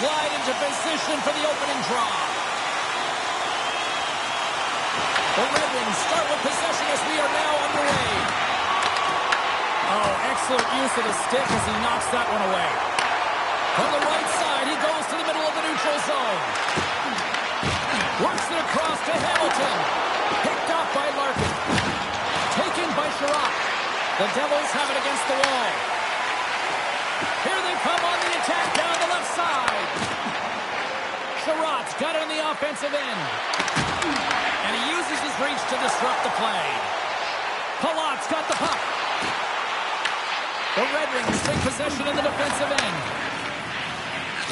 slide into position for the opening draw. The Red Wings start with possession as we are now underway. Oh, excellent use of the stick as he knocks that one away. From the right side, he goes to the middle of the neutral zone. Works it across to Hamilton. Picked off by Larkin. Taken by Sherratt. The Devils have it against the wall. Here they come on the attack down the left side. Sherratt's got it on the offensive end. And he uses his reach to disrupt the play. Palat's got the puck. The Red Wings take possession in the defensive end.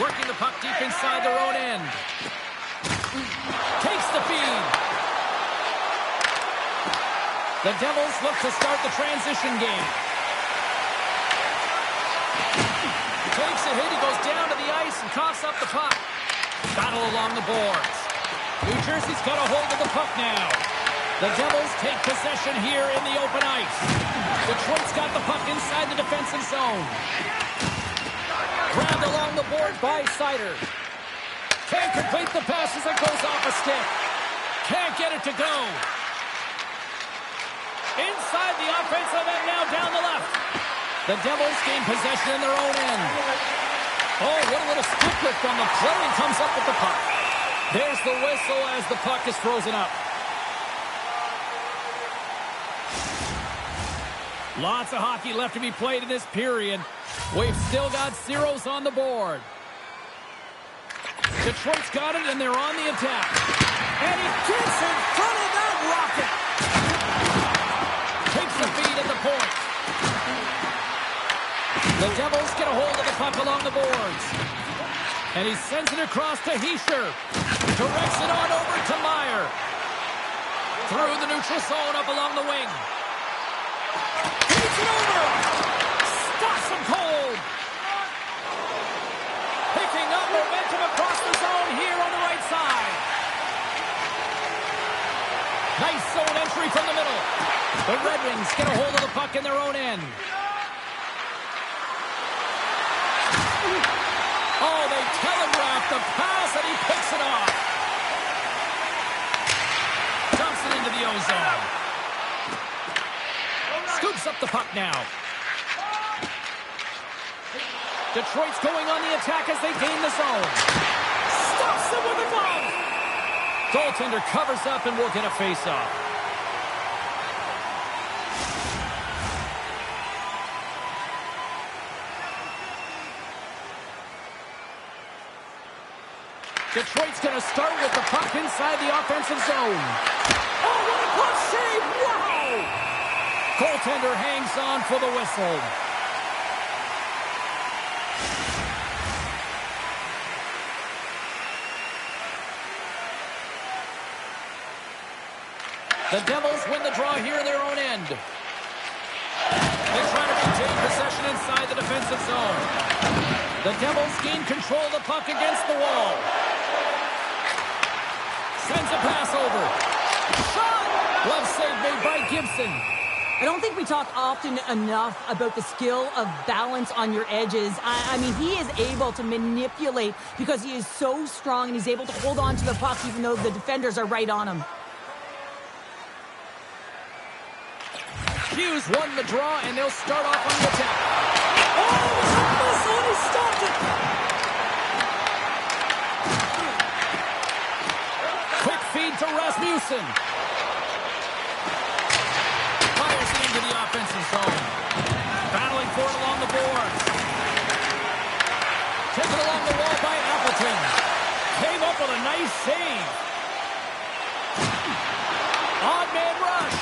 Working the puck deep inside their own end. Takes the feed. The Devils look to start the transition game. Takes a hit. He goes down to the ice and coughs up the puck. Battle along the boards. New Jersey's got a hold of the puck now. The Devils take possession here in the open ice. Detroit's got the puck inside the defensive zone. Grabbed along the board by Seider. Can't complete the pass as it goes off a stick. Can't get it to go. Inside the offensive end now down the left. The Devils gain possession in their own end. Oh, what a little stick lift on the play and comes up with the puck. There's the whistle as the puck is frozen up. Lots of hockey left to be played in this period. We've still got zeros on the board. Detroit's got it, and they're on the attack. And he gets in front of that rocket. Takes the feed at the point. The Devils get a hold of the puck along the boards. And he sends it across to Hischier. Directs it on over to Meyer. Through the neutral zone up along the wing. Feeds it over. Stops him cold. Picking up momentum across the zone here on the right side. Nice zone entry from the middle. The Red Wings get a hold of the puck in their own end. Oh, they telegraph the pass, and he picks it off. Dumps it into the O-zone. Scoops up the puck now. Detroit's going on the attack as they gain the zone. Stops it with a glove. Goaltender covers up and will get a face-off. Detroit's going to start with the puck inside the offensive zone. Oh, what a glove save! Wow! Goaltender hangs on for the whistle. The Devils win the draw here in their own end. They try to maintain possession inside the defensive zone. The Devils gain control of the puck against the wall. Sends a pass over. Shot! Glove save made by Gibson. I don't think we talk often enough about the skill of balance on your edges. I mean, he is able to manipulate because he is so strong and he's able to hold on to the puck even though the defenders are right on him. Hughes won the draw, and they'll start off on the attack. Oh, it was a missile, and he stopped it. Quick feed to Rasmussen. Fires it into the offensive zone. Battling for it along the boards. Taken along the wall by Appleton. Came up with a nice save. Odd man rush.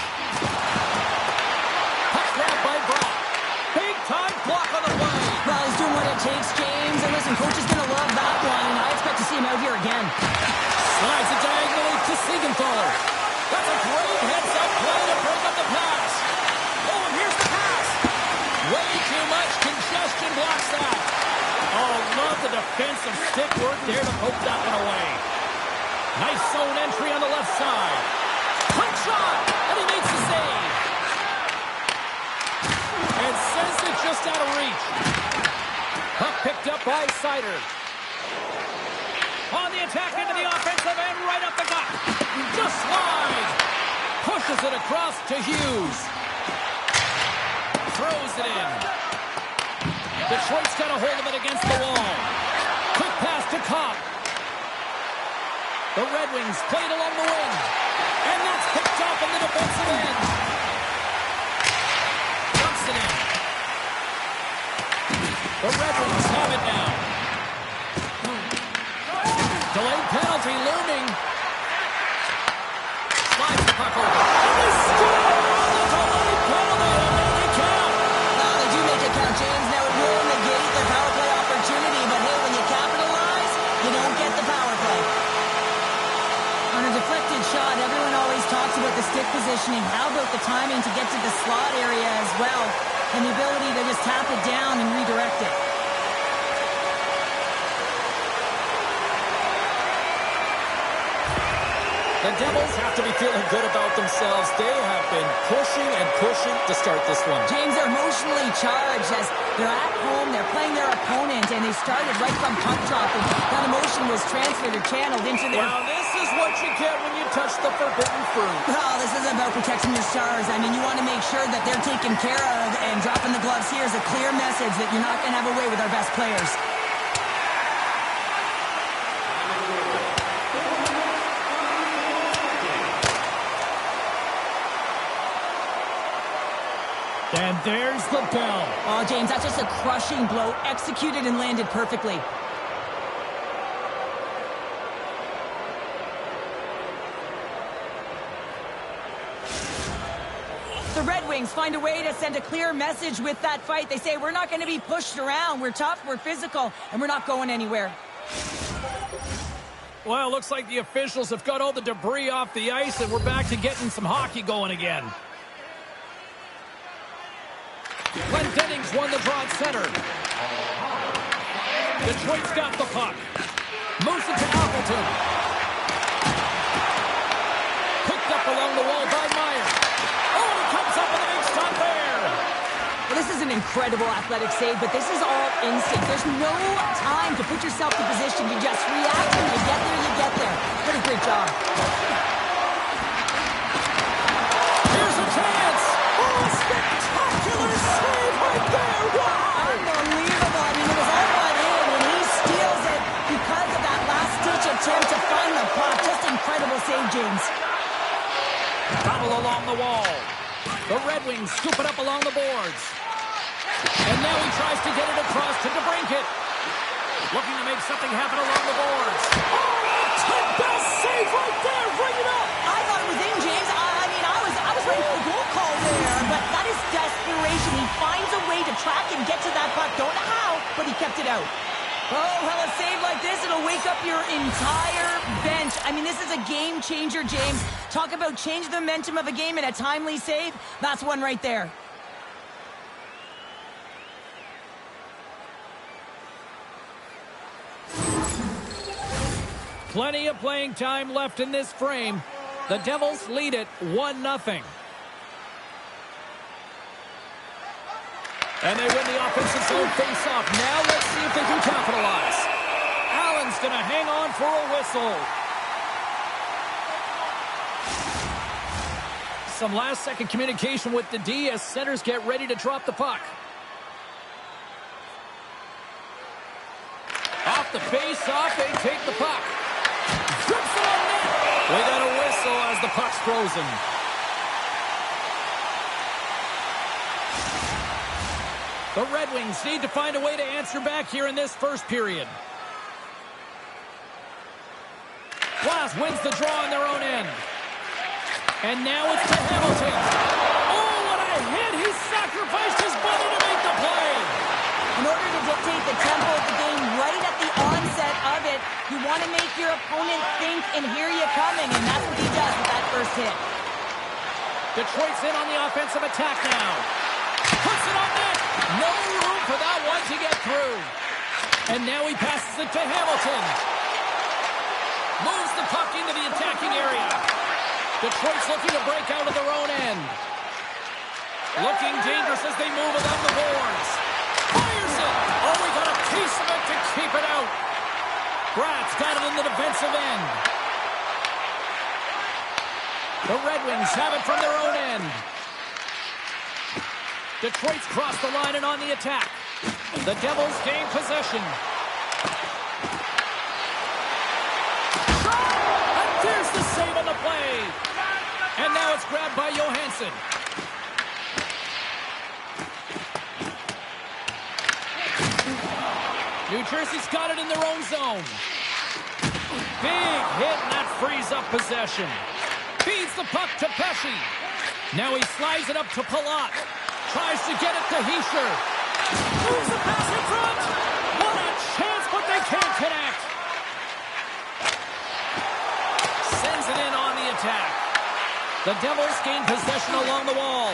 Big-time block on the play. Well, he's doing what it takes, James. And listen, coach is going to love that one. I expect to see him out here again. Slides it diagonally to Siegenthaler. That's a great heads-up play to break up the pass. Oh, and here's the pass. Way too much congestion blocks that. Oh, love the defensive stick work there to poke that one away. Nice zone entry on the left side. Quick shot, and he makes the save. And sends it just out of reach. Puck picked up by Seider. On the attack into the offensive end, right up the gut. Just slide. Pushes it across to Hughes. Throws it in. Detroit's got a hold of it against the wall. Quick pass to Cobb. The Red Wings played along the wing. And that's picked off in the defensive end. Dumps it in. The Red Wings have it now. Delayed penalty looming. Slides the puck over. And they score! The delayed penalty to make it count. Well, they do make it count, James. Now it will negate their power play opportunity, but hey, when you capitalize, you don't get the power play. On a deflected shot, everyone always talks about the stick positioning. How about the timing to get to the slot area as well, and the ability to just tap it down and redirect it? The Devils have to be feeling good about themselves. They have been pushing and pushing to start this one. James, they're emotionally charged as they're at home, they're playing their opponent, and they started right from puck drop, and that emotion was transferred or channeled into their... Well, this is what you get when you touch the forbidden fruit. Well, this isn't about protecting your stars. I mean, you want to make sure that they're taken care of, and dropping the gloves here is a clear message that you're not going to have a way with our best players. And there's the bell. Oh, James, that's just a crushing blow, executed and landed perfectly. The Red Wings find a way to send a clear message with that fight. They say, we're not going to be pushed around. We're tough, we're physical, and we're not going anywhere. Well, it looks like the officials have got all the debris off the ice, and we're back to getting some hockey going again. Dennings won the draw at center. Detroit's got the puck. Moves it to Appleton. Picked up along the wall by Meyer. Oh, he comes up with a big stop there. Well, this is an incredible athletic save, but this is all instinct. There's no time to put yourself in position. You just react, and you get there, you get there. What a great job. Here's a chance. Oh, a spectacular save right there. Wow. Unbelievable. I mean, it was all brought in, and he steals it because of that last-ditch attempt to find the puck. Just incredible save, James. Battle along the wall. The Red Wings scoop it up along the boards. And now he tries to get it across to DeBrincat. Looking to make something happen along the boards. Oh, best save right there. Bring it up. I thought it was in, James. I was ready for the goal call there, but that is desperation. He finds a way to track and get to that puck. Don't know how, but he kept it out. Oh, well, a save like this, it'll wake up your entire bench. I mean, this is a game changer, James. Talk about change the momentum of a game in a timely save. That's one right there. Plenty of playing time left in this frame. The Devils lead it 1-0. And they win the offensive zone face-off. Now let's see if they can capitalize. Allen's going to hang on for a whistle. Some last-second communication with the D as centers get ready to drop the puck. Off the face-off, they take the puck. Drips it on net. We got a whistle as the puck's frozen. The Red Wings need to find a way to answer back here in this first period. Glass wins the draw on their own end. And now it's to Hamilton. Oh, what a hit! He sacrificed his body to make the play. In order to dictate the tempo of the game right at the onset of it, you want to make your opponent think and hear you coming, and that's what he does with that first hit. Detroit's in on the offensive attack now. Puts it on net. No room for that one to get through. And now he passes it to Hamilton. Moves the puck into the attacking area. Detroit's looking to break out of their own end. Looking dangerous as they move along the boards. Fires it. Oh, we got a piece of it to keep it out. Brat's got it in the defensive end. The Red Wings have it from their own end. Detroit's crossed the line and on the attack. The Devils gain possession. Shot! And there's the save on the play. And now it's grabbed by Johansson. New Jersey's got it in their own zone. Big hit, and that frees up possession. Feeds the puck to Pesce. Now he slides it up to Palat. Tries to get it to Hischier. Moves the pass in front. What a chance, but they can't connect. Sends it in on the attack. The Devils gain possession along the wall.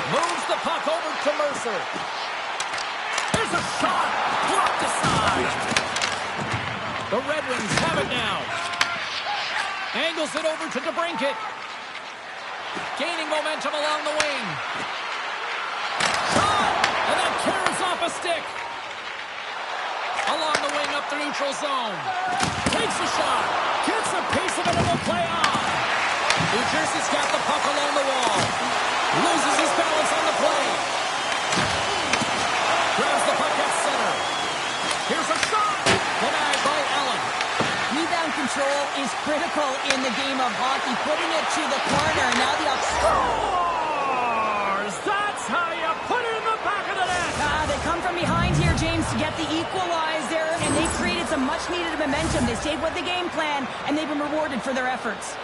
Moves the puck over to Mercer. There's a shot. Blocked aside. The Red Wings have it now. Angles it over to DeBrincat. Gaining momentum along the wing. Shot! And that carries off a stick. Along the wing up the neutral zone. Takes a shot. Gets a piece of it and will play on. New Jersey's got the puck along the wall. Loses his balance on the play. Grabs the puck at center. Here's a shot. Denied by Allen. Rebound control is critical in the game of hockey. Putting it to the corner. Now the Scores! That's how you put it in the back of the net. They come from behind here, James, to get the equalizer, and they created some much-needed momentum. They stayed with the game plan, and they've been rewarded for their efforts.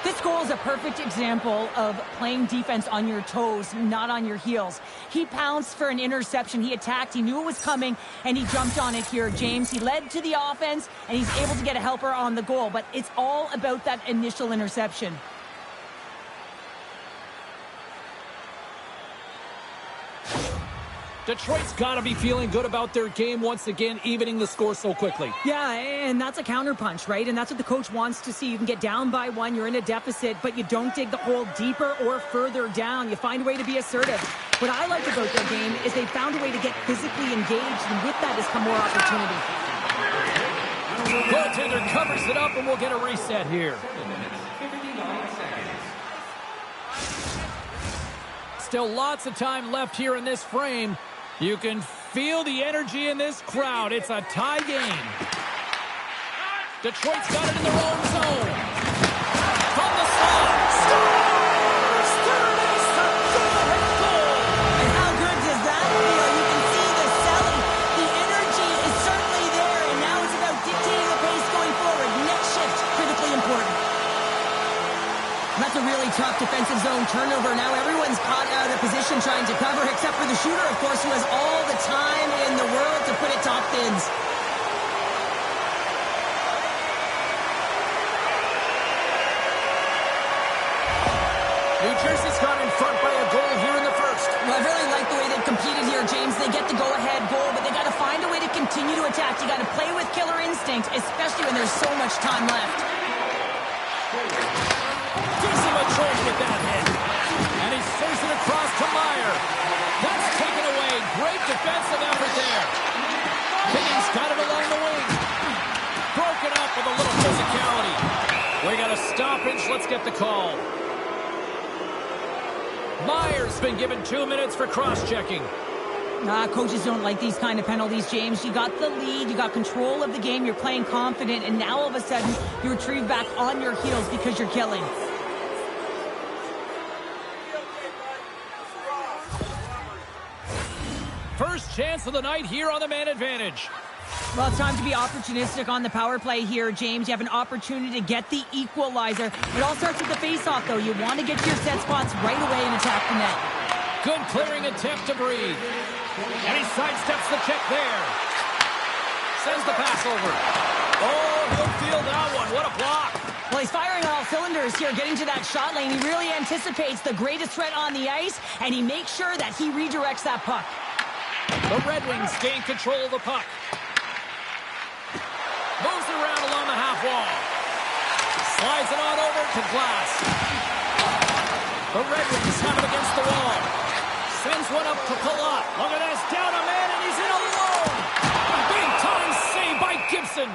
This goal is a perfect example of playing defense on your toes, not on your heels. He pounced for an interception. He attacked. He knew it was coming, and he jumped on it here, James. He led to the offense, and he's able to get a helper on the goal. But it's all about that initial interception. Detroit's got to be feeling good about their game once again, evening the score so quickly. Yeah, and that's a counterpunch, right? And that's what the coach wants to see. You can get down by one, you're in a deficit, but you don't dig the hole deeper or further down. You find a way to be assertive. What I like about their game is they found a way to get physically engaged, and with that has come more opportunity. Goaltender covers it up, and we'll get a reset here. Still lots of time left here in this frame. You can feel the energy in this crowd. It's a tie game. Detroit's got it in their own zone. From the slot. Scores! Third ace, a good goal. And how good does that feel? You can see the selling. The energy is certainly there, and now it's about dictating the pace going forward. Next shift, critically important. That's a really tough defensive zone turnover. Now everyone's caught out of position trying to cover, except for the shooter, of course, who has all the time in the world to put it top bins. New Jersey's got in front by a goal here in the first. Well, I really like the way they've competed here, James. They get the go-ahead goal, but they got to find a way to continue to attack. You got to play with killer instinct, especially when there's so much time left. Gives him a choice with that hit. And he serves it across to Meyer. That's taken away. Great defensive effort there. Higgins got it along the wing. Broken up with a little physicality. We got a stoppage. Let's get the call. Meyer's been given 2 minutes for cross-checking. Coaches don't like these kind of penalties, James. You got the lead, you got control of the game, you're playing confident, and now all of a sudden you retrieve back on your heels because you're killing. First chance of the night here on the man advantage. Well, it's time to be opportunistic on the power play here, James. You have an opportunity to get the equalizer. It all starts with the face-off, though. You want to get to your set spots right away and attack the net. Good clearing attempt to breathe. And he sidesteps the check there. Sends the pass over. Oh, he'll feel that one. What a block. Well, he's firing on all cylinders here, getting to that shot lane. He really anticipates the greatest threat on the ice, and he makes sure that he redirects that puck. The Red Wings gain control of the puck. Moves it around along the half wall. Slides it on over to Glass. The Red Wings have it against the wall. Sends one up to Palat. Look at this. Down a man, and he's in alone. Big Gibson.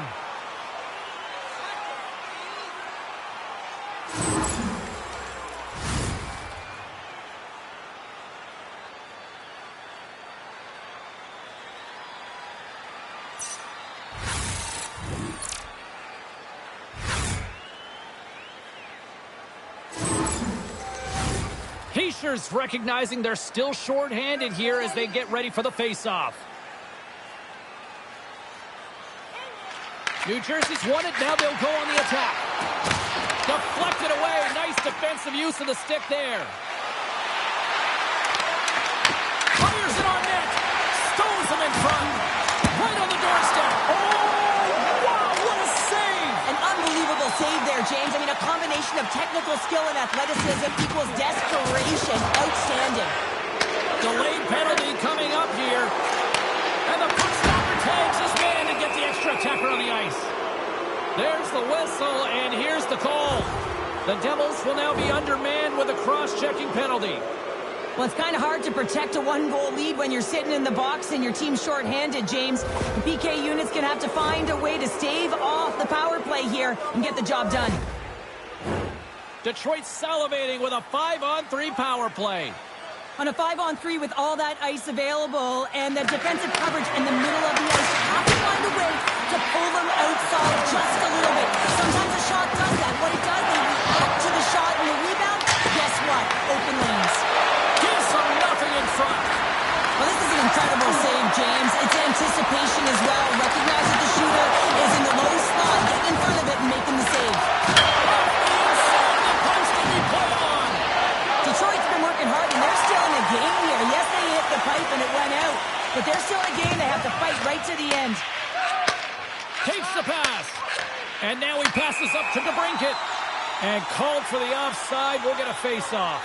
Heischer's recognizing they're still short-handed here as they get ready for the face-off. New Jersey's won it. Now they'll go on the attack. Deflected away. Nice defensive use of the stick there. Fires it on net. Stones him in front. Right on the doorstep. Oh, wow, what a save. An unbelievable save there, James. I mean, a combination of technical skill and athleticism equals desperation. Outstanding. Delayed penalty coming up here. And the puck stopper tags his man to get the extra attacker on the ice. There's the whistle, and here's the call. The Devils will now be undermanned with a cross-checking penalty. Well, it's kind of hard to protect a one-goal lead when you're sitting in the box and your team's short-handed, James. The PK unit's going to have to find a way to stave off the power play here and get the job done. Detroit salivating with a 5-on-3 power play. On a 5-on-3 with all that ice available and the defensive coverage in the middle of the ice, you have to find a way to pull them outside just a little bit. Sometimes a shot does that. What it does, they react to the shot and the rebound. Guess what? Open lanes. Gives them nothing in front. Well, this is an incredible save, James. It's anticipation as well. Recognize that the shooter is in the low slot, getting in front of it and making the save. Detroit's been working hard, and they're still in the game here. Yes, they hit the pipe and it went out, but they're still in a game. They have to fight right to the end. Takes the pass. And now he passes up to DeBrincat. And called for the offside. We'll get a face-off.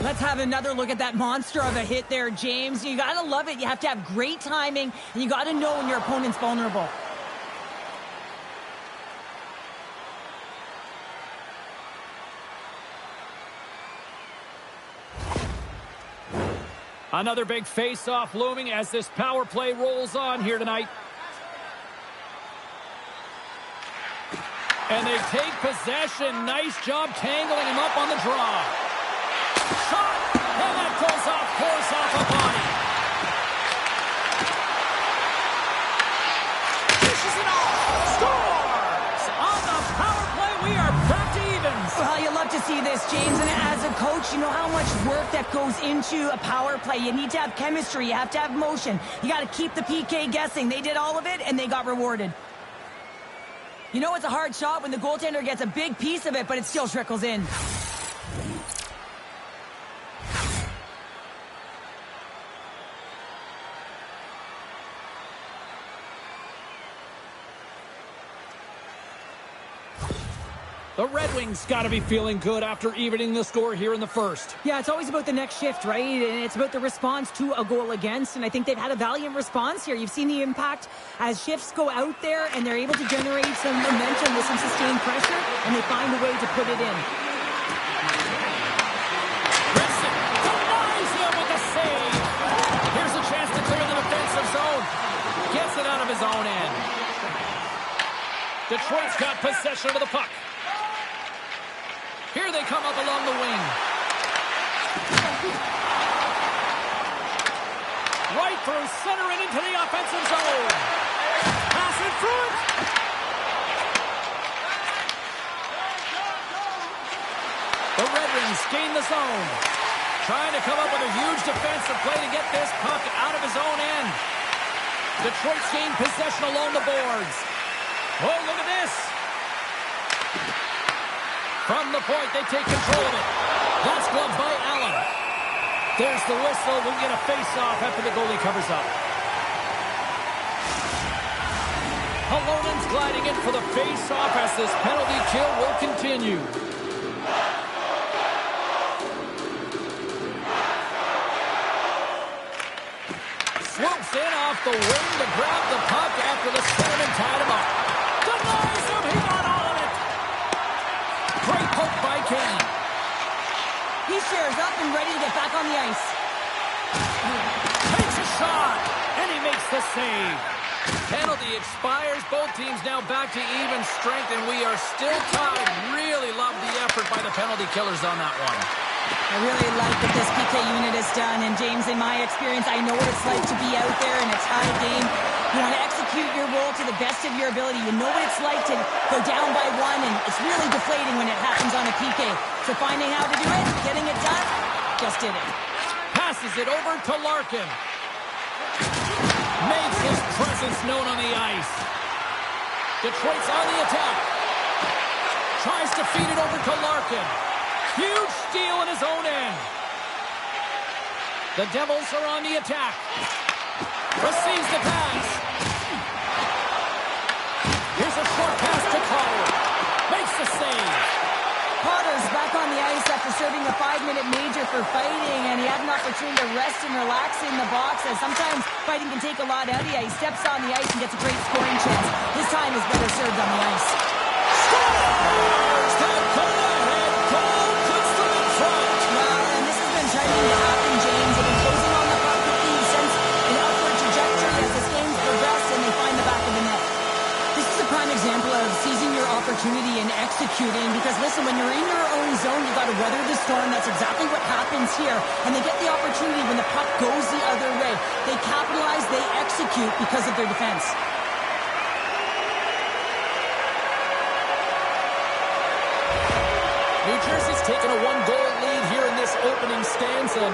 Let's have another look at that monster of a hit there, James. You got to love it. You have to have great timing, and you got to know when your opponent's vulnerable. Another big face-off looming as this power play rolls on here tonight. And they take possession. Nice job tangling him up on the draw. Shot! And that goes off course off a body. Dishes it off. Scores! On the power play, we are back to evens. Well, you love to see this, James. And as a coach, you know how much work that goes into a power play. You need to have chemistry. You have to have motion. You got to keep the PK guessing. They did all of it, and they got rewarded. You know it's a hard shot when the goaltender gets a big piece of it, but it still trickles in. The Red Wings got to be feeling good after evening the score here in the first. Yeah, it's always about the next shift, right? And it's about the response to a goal against, and I think they've had a valiant response here. You've seen the impact as shifts go out there, and they're able to generate some momentum with some sustained pressure, and they find a way to put it in. Gibson denies him with the save. Here's a chance to clear the defensive zone. Gets it out of his own end. Detroit's got possession of the puck. Here they come up along the wing. Right through center and into the offensive zone. Pass in front. The Red Wings gain the zone. Trying to come up with a huge defensive play to get this puck out of his own end. Detroit's gained possession along the boards. Oh, look at this. From the point, they take control of it. That's gloved by Allen. There's the whistle. We'll get a face-off after the goalie covers up. Halonen's gliding in for the face-off as this penalty kill will continue. Swoops in off the wing to grab the puck after the centerman tied him up. Denies him. He got all of it. Great poke by Kane. He shares up and ready to get back on the ice. Takes a shot, and he makes the save. Penalty expires. Both teams now back to even strength, and we are still tied. Really love the effort by the penalty killers on that one. I really like what this PK unit has done. And, James, in my experience, I know what it's like to be out there in a tie game. You want to execute your role to the best of your ability. You know what it's like to go down by one, and it's really deflating when it happens on a PK. So finding how to do it, getting it done, just did it. Passes it over to Larkin. Makes his presence known on the ice. Detroit's on the attack. Tries to feed it over to Larkin. Huge steal in his own end. The Devils are on the attack. Receives the pass. Here's a short pass to Potter. Makes the save. Potter's back on the ice after serving a 5-minute major for fighting, and he had an opportunity to rest and relax in the box, as sometimes fighting can take a lot out of you. He steps on the ice and gets a great scoring chance. His time is better served on the ice. Scores! The go-ahead goal puts them in front. Well, and this has been starting to happen, James. They've been closing on the puck quickly since an upward trajectory as this game's progressed, and they find the back of the net. This is a prime example of seizing your opportunity and executing, because listen, when you're in your own zone, you got to weather the storm. That's exactly what happens here. And they get the opportunity when the puck goes the other way. They capitalize, they execute because of their defense. New Jersey's taken a one-goal lead here in this opening stanza.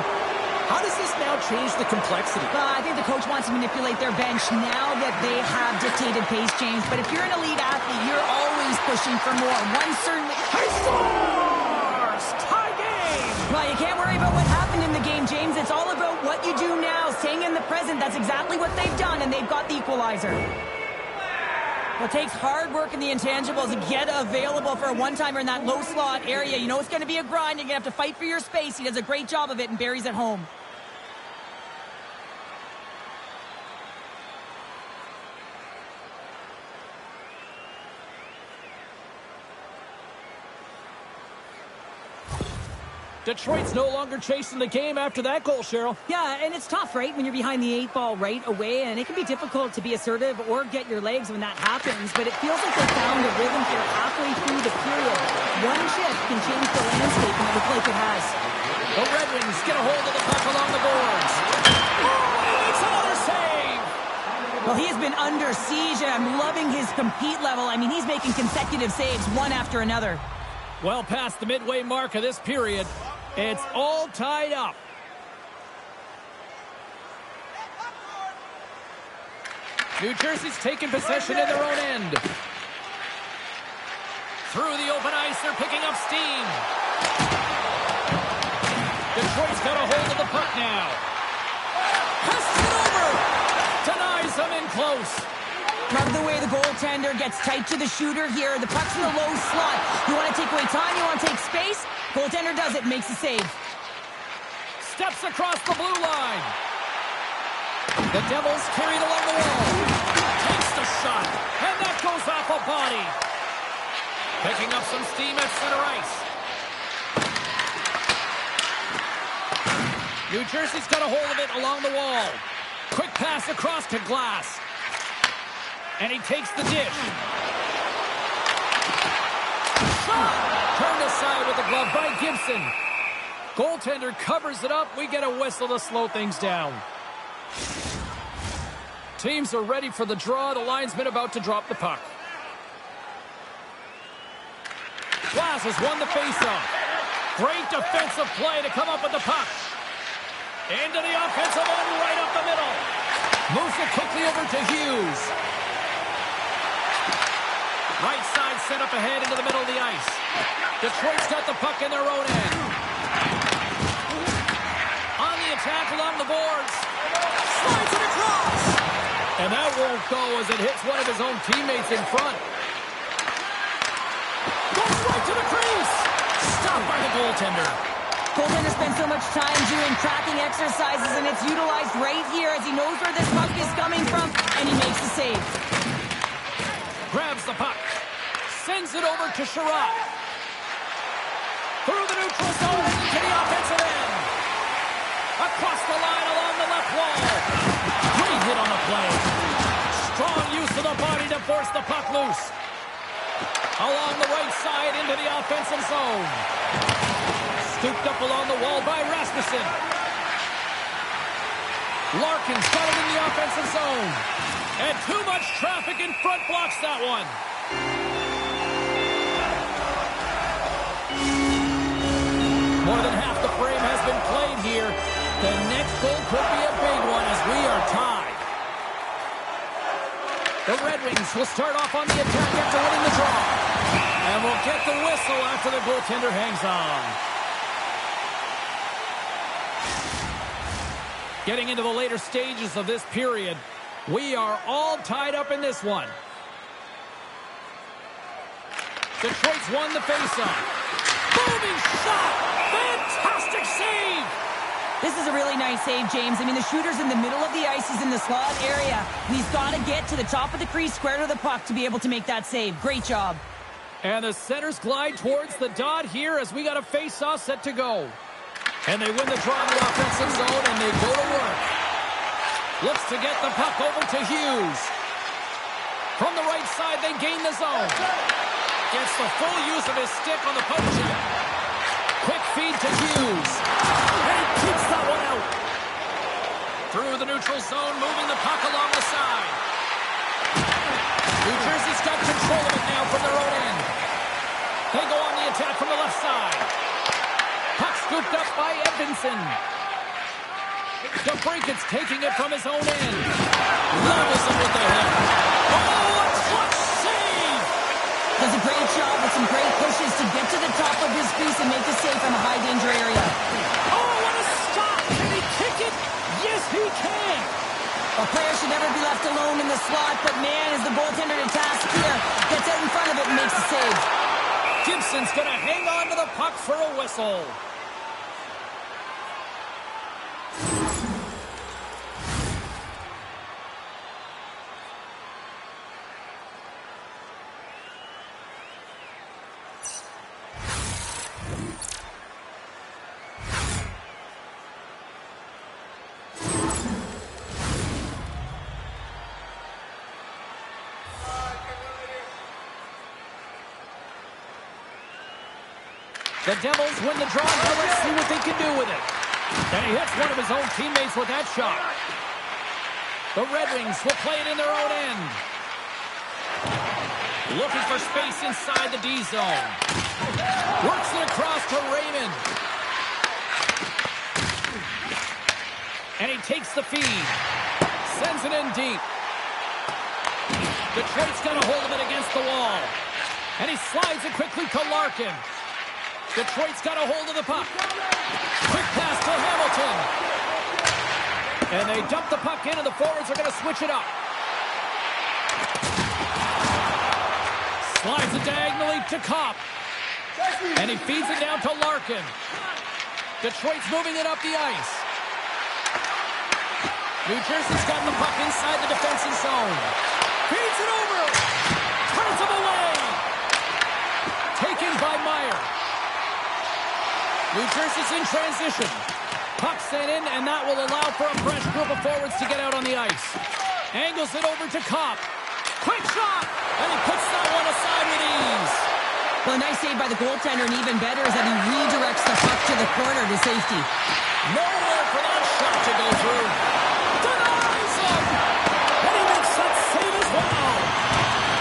How does this now change the complexity? I think the coach wants to manipulate their bench now that they have dictated pace, James. But if you're an elite athlete, you're always pushing for more. One certainly... He scores! Tie game! Well, you can't worry about what happened in the game, James. It's all about what you do now, staying in the present. That's exactly what they've done, and they've got the equalizer. Well, it takes hard work in the intangibles to get available for a one-timer in that low slot area. You know it's going to be a grind. You're going to have to fight for your space. He does a great job of it and buries it home. Detroit's no longer chasing the game after that goal, Cheryl. Yeah, and it's tough, right, when you're behind the 8 ball right away, and it can be difficult to be assertive or get your legs when that happens, but it feels like they found a rhythm here halfway through the period. One shift can change the landscape, and it looks like it has. The Red Wings get a hold of the puck along the boards. Oh, he makes another save! Well, he has been under siege, and I'm loving his compete level. I mean, he's making consecutive saves, one after another. Well past the midway mark of this period. It's all tied up. New Jersey's taking possession in their own end. Through the open ice, they're picking up steam. Detroit's got a hold of the puck now. Passes it over. Denies them in close. Love the way the goaltender gets tight to the shooter here. The puck's in the low slot. You want to take away time, you want to take space. Goaltender does it, makes the save. Steps across the blue line. The Devils carried along the wall. Takes the shot, and that goes off a body. Picking up some steam at center ice. New Jersey's got a hold of it along the wall. Quick pass across to Glass. And he takes the dish. Shot! Turned aside with the glove by Gibson. Goaltender covers it up. We get a whistle to slow things down. Teams are ready for the draw. The linesman about to drop the puck. Glass has won the faceoff. Great defensive play to come up with the puck. Into the offensive end, right up the middle. Moves it quickly over to Hughes. Right side set up ahead into the middle of the ice. Detroit's got the puck in their own end. On the attack along the boards. Slides it across. And that won't go as it hits one of his own teammates in front. Goes right to the crease. Stopped by the goaltender. Goaltender spends so much time doing tracking exercises, and it's utilized right here as he knows where this puck is coming from, and he makes the save. Grabs the puck. Sends it over to Sherrod. Through the neutral zone and into the offensive end. Across the line along the left wall. Great hit on the play. pass the puck loose. Along the right side into the offensive zone. Scooped up along the wall by Rasmussen. Larkin's got it in the offensive zone. And too much traffic in front blocks that one. More than half the frame has been played here. The next goal could be a big one as we are tied. The Red Wings will start off on the attack after winning the draw. And will get the whistle after the goaltender hangs on. Getting into the later stages of this period, we are all tied up in this one. Detroit's won the faceoff. Booming shot! Fantastic save! This is a really nice save, James. I mean, the shooter's in the middle of the ice. He's in the slot area. And he's got to get to the top of the crease, square to the puck, to be able to make that save. Great job. And the centers glide towards the dot here as we got a face-off set to go. And they win the draw in the offensive zone, and they go to work. Looks to get the puck over to Hughes. From the right side, they gain the zone. Gets the full use of his stick on the poke check. Quick feed to Hughes. And he keeps that one out. Through the neutral zone, moving the puck along the side. New Jersey's got control of it now from their own end. They go on the attack from the left side. Puck scooped up by Edvinsson. DeBrinket's taking it from his own end. Levels him with the hit. Oh, a clutch save! Does a great job with some great pushes to get to the top of his crease and make the save from a high-danger area. Oh, what a stop! Can he kick it? Yes, he can! A player should never be left alone in the slot, but man, is the goaltender to task here. Gets out in front of it and makes the save. Gibson's going to hang on to the puck for a whistle. The Devils win the draw. Now let's see what they can do with it. And he hits one of his own teammates with that shot. The Red Wings will play it in their own end. Looking for space inside the D zone. Works it across to Raymond. And he takes the feed. Sends it in deep. Detroit's got a hold of it against the wall. And he slides it quickly to Larkin. Detroit's got a hold of the puck. Quick pass to Hamilton. And they dump the puck in, and the forwards are going to switch it up. Slides it diagonally to Kopp. And he feeds it down to Larkin. Detroit's moving it up the ice. New Jersey's got the puck inside the defensive zone. Feeds it over. Turns him away. Taken by Meyer. New Jersey's in transition. Puck sent in, and that will allow for a fresh group of forwards to get out on the ice. Angles it over to Kopp. Quick shot! And he puts that one aside with ease. Well, a nice save by the goaltender, and even better is that he redirects the puck to the corner to safety. Nowhere for that shot to go through. Denies him! And he makes that save as well.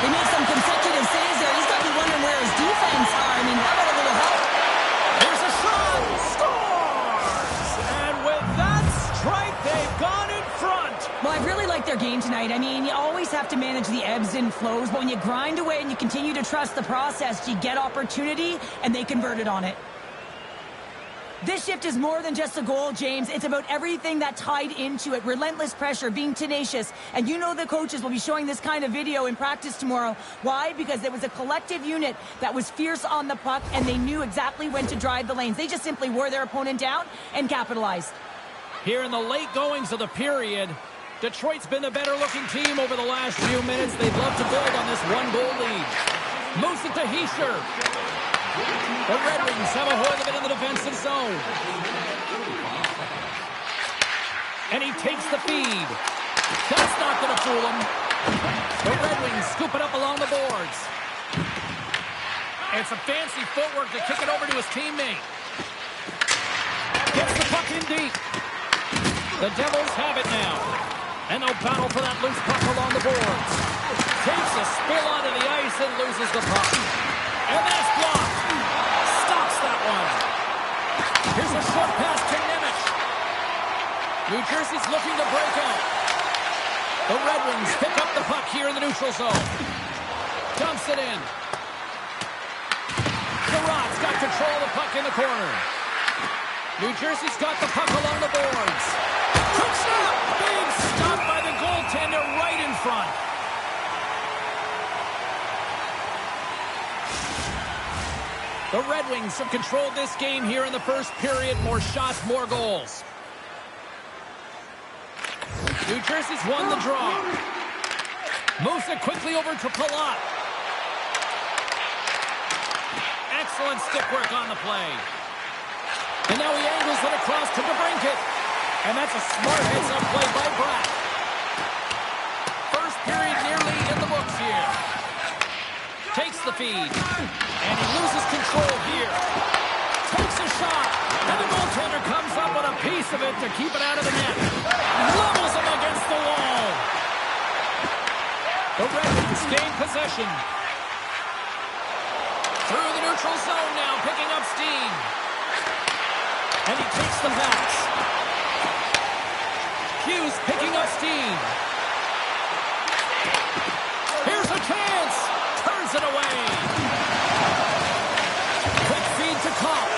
He made some consecutive saves there. He's got to be wondering where his defense are. I mean, how about a little help? Here's a shot. Scores! And with that strike, they've gone in front. Well, I really like their game tonight. I mean, you always have to manage the ebbs and flows, but when you grind away and you continue to trust the process, you get opportunity, and they converted on it. This shift is more than just a goal, James. It's about everything that tied into it. Relentless pressure, being tenacious. And you know the coaches will be showing this kind of video in practice tomorrow. Why? Because there was a collective unit that was fierce on the puck, and they knew exactly when to drive the lanes. They just simply wore their opponent down and capitalized. Here in the late goings of the period, Detroit's been the better-looking team over the last few minutes. They'd love to build on this one-goal lead. Moves it to Hischier. The Red Wings have a hold of it in the defensive zone. And he takes the feed. That's not going to fool him. The Red Wings scoop it up along the boards. It's a fancy footwork to kick it over to his teammate. Gets the puck in deep. The Devils have it now. And they'll battle for that loose puck along the boards. Takes a spill onto the ice and loses the puck. And that's blocked. Stops that one. Here's a short pass to Nemec. New Jersey's looking to break out. The Red Wings pick up the puck here in the neutral zone. Dumps it in. Garot's got control of the puck in the corner. New Jersey's got the puck along the boards. Quick stop! Big stop by the goaltender right in front. The Red Wings have controlled this game here in the first period. More shots, more goals. New Jersey's won the draw. Moves it quickly over to Palat. Excellent stick work on the play. And now he angles it across to DeBrincat. And that's a smart heads-up play by Bratt. First period nearly in the books here. Takes the feed. And he loses control here. Takes a shot. And the goaltender comes up with a piece of it to keep it out of the net. Levels him against the wall. The Red Wings gain possession. Through the neutral zone now, picking up steam. And he takes the pass. Hughes picking up steam. Here's a chance. Turns it away. Quick feed to Kopp.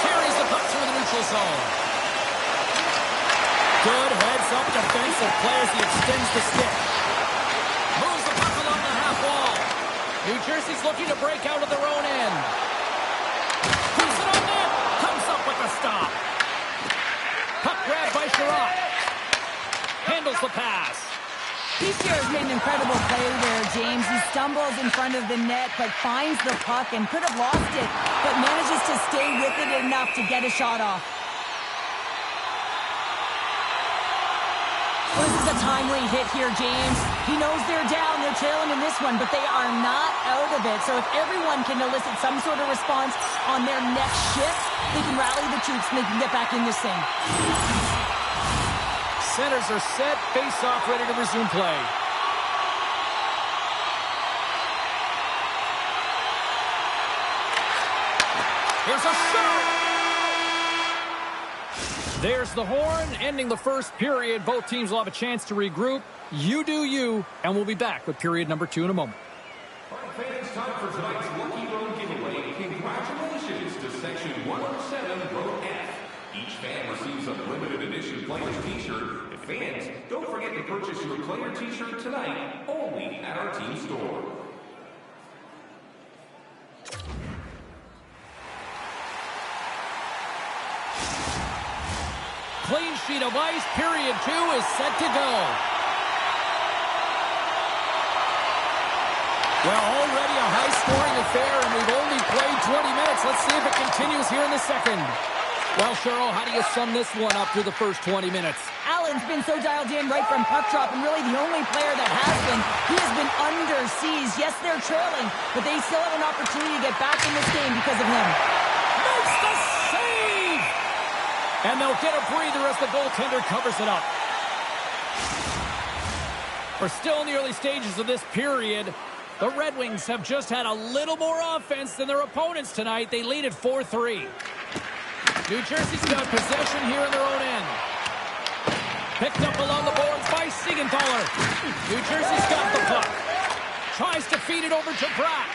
Carries the puck through the neutral zone. Good heads-up defensive play as he extends the stick. Moves the puck along the half wall. New Jersey's looking to break out of their own end. Keeps it on net. Comes up with a stop. Puck grabbed by Sherratt. Handles the pass. He's made an incredible play there, James. He stumbles in front of the net, but finds the puck and could have lost it, but manages to stay with it enough to get a shot off. Well, this is a timely hit here, James. He knows they're down, they're trailing in this one, but they are not out of it. So if everyone can elicit some sort of response on their next shift, they can rally the troops and they can get back in this thing. Centers are set, face-off ready to resume play. Here's a shot! There's the horn, ending the first period. Both teams will have a chance to regroup. You do you, and we'll be back with period number 2 in a moment. Fans, time for tonight's Lucky Road giveaway. Congratulations to Section 107, Row F. Each fan receives a limited edition player's t-shirt. And fans, don't forget to purchase your player t-shirt tonight, only at our team store. Clean sheet of ice. Period 2 is set to go. Well, already a high-scoring affair, and we've only played 20 minutes. Let's see if it continues here in the second. Well, Cheryl, how do you sum this one up through the first 20 minutes? Allen's been so dialed in right from puck drop, and really the only player that has been. He has been under siege. Yes, they're trailing, but they still have an opportunity to get back in this game because of him. Makes the save! And they'll get a breather as the goaltender covers it up. We're still in the early stages of this period. The Red Wings have just had a little more offense than their opponents tonight. They lead at 4-3. New Jersey's got possession here in their own end. Picked up along the boards by Siegenthaler. New Jersey's got the puck. Tries to feed it over to Bratt.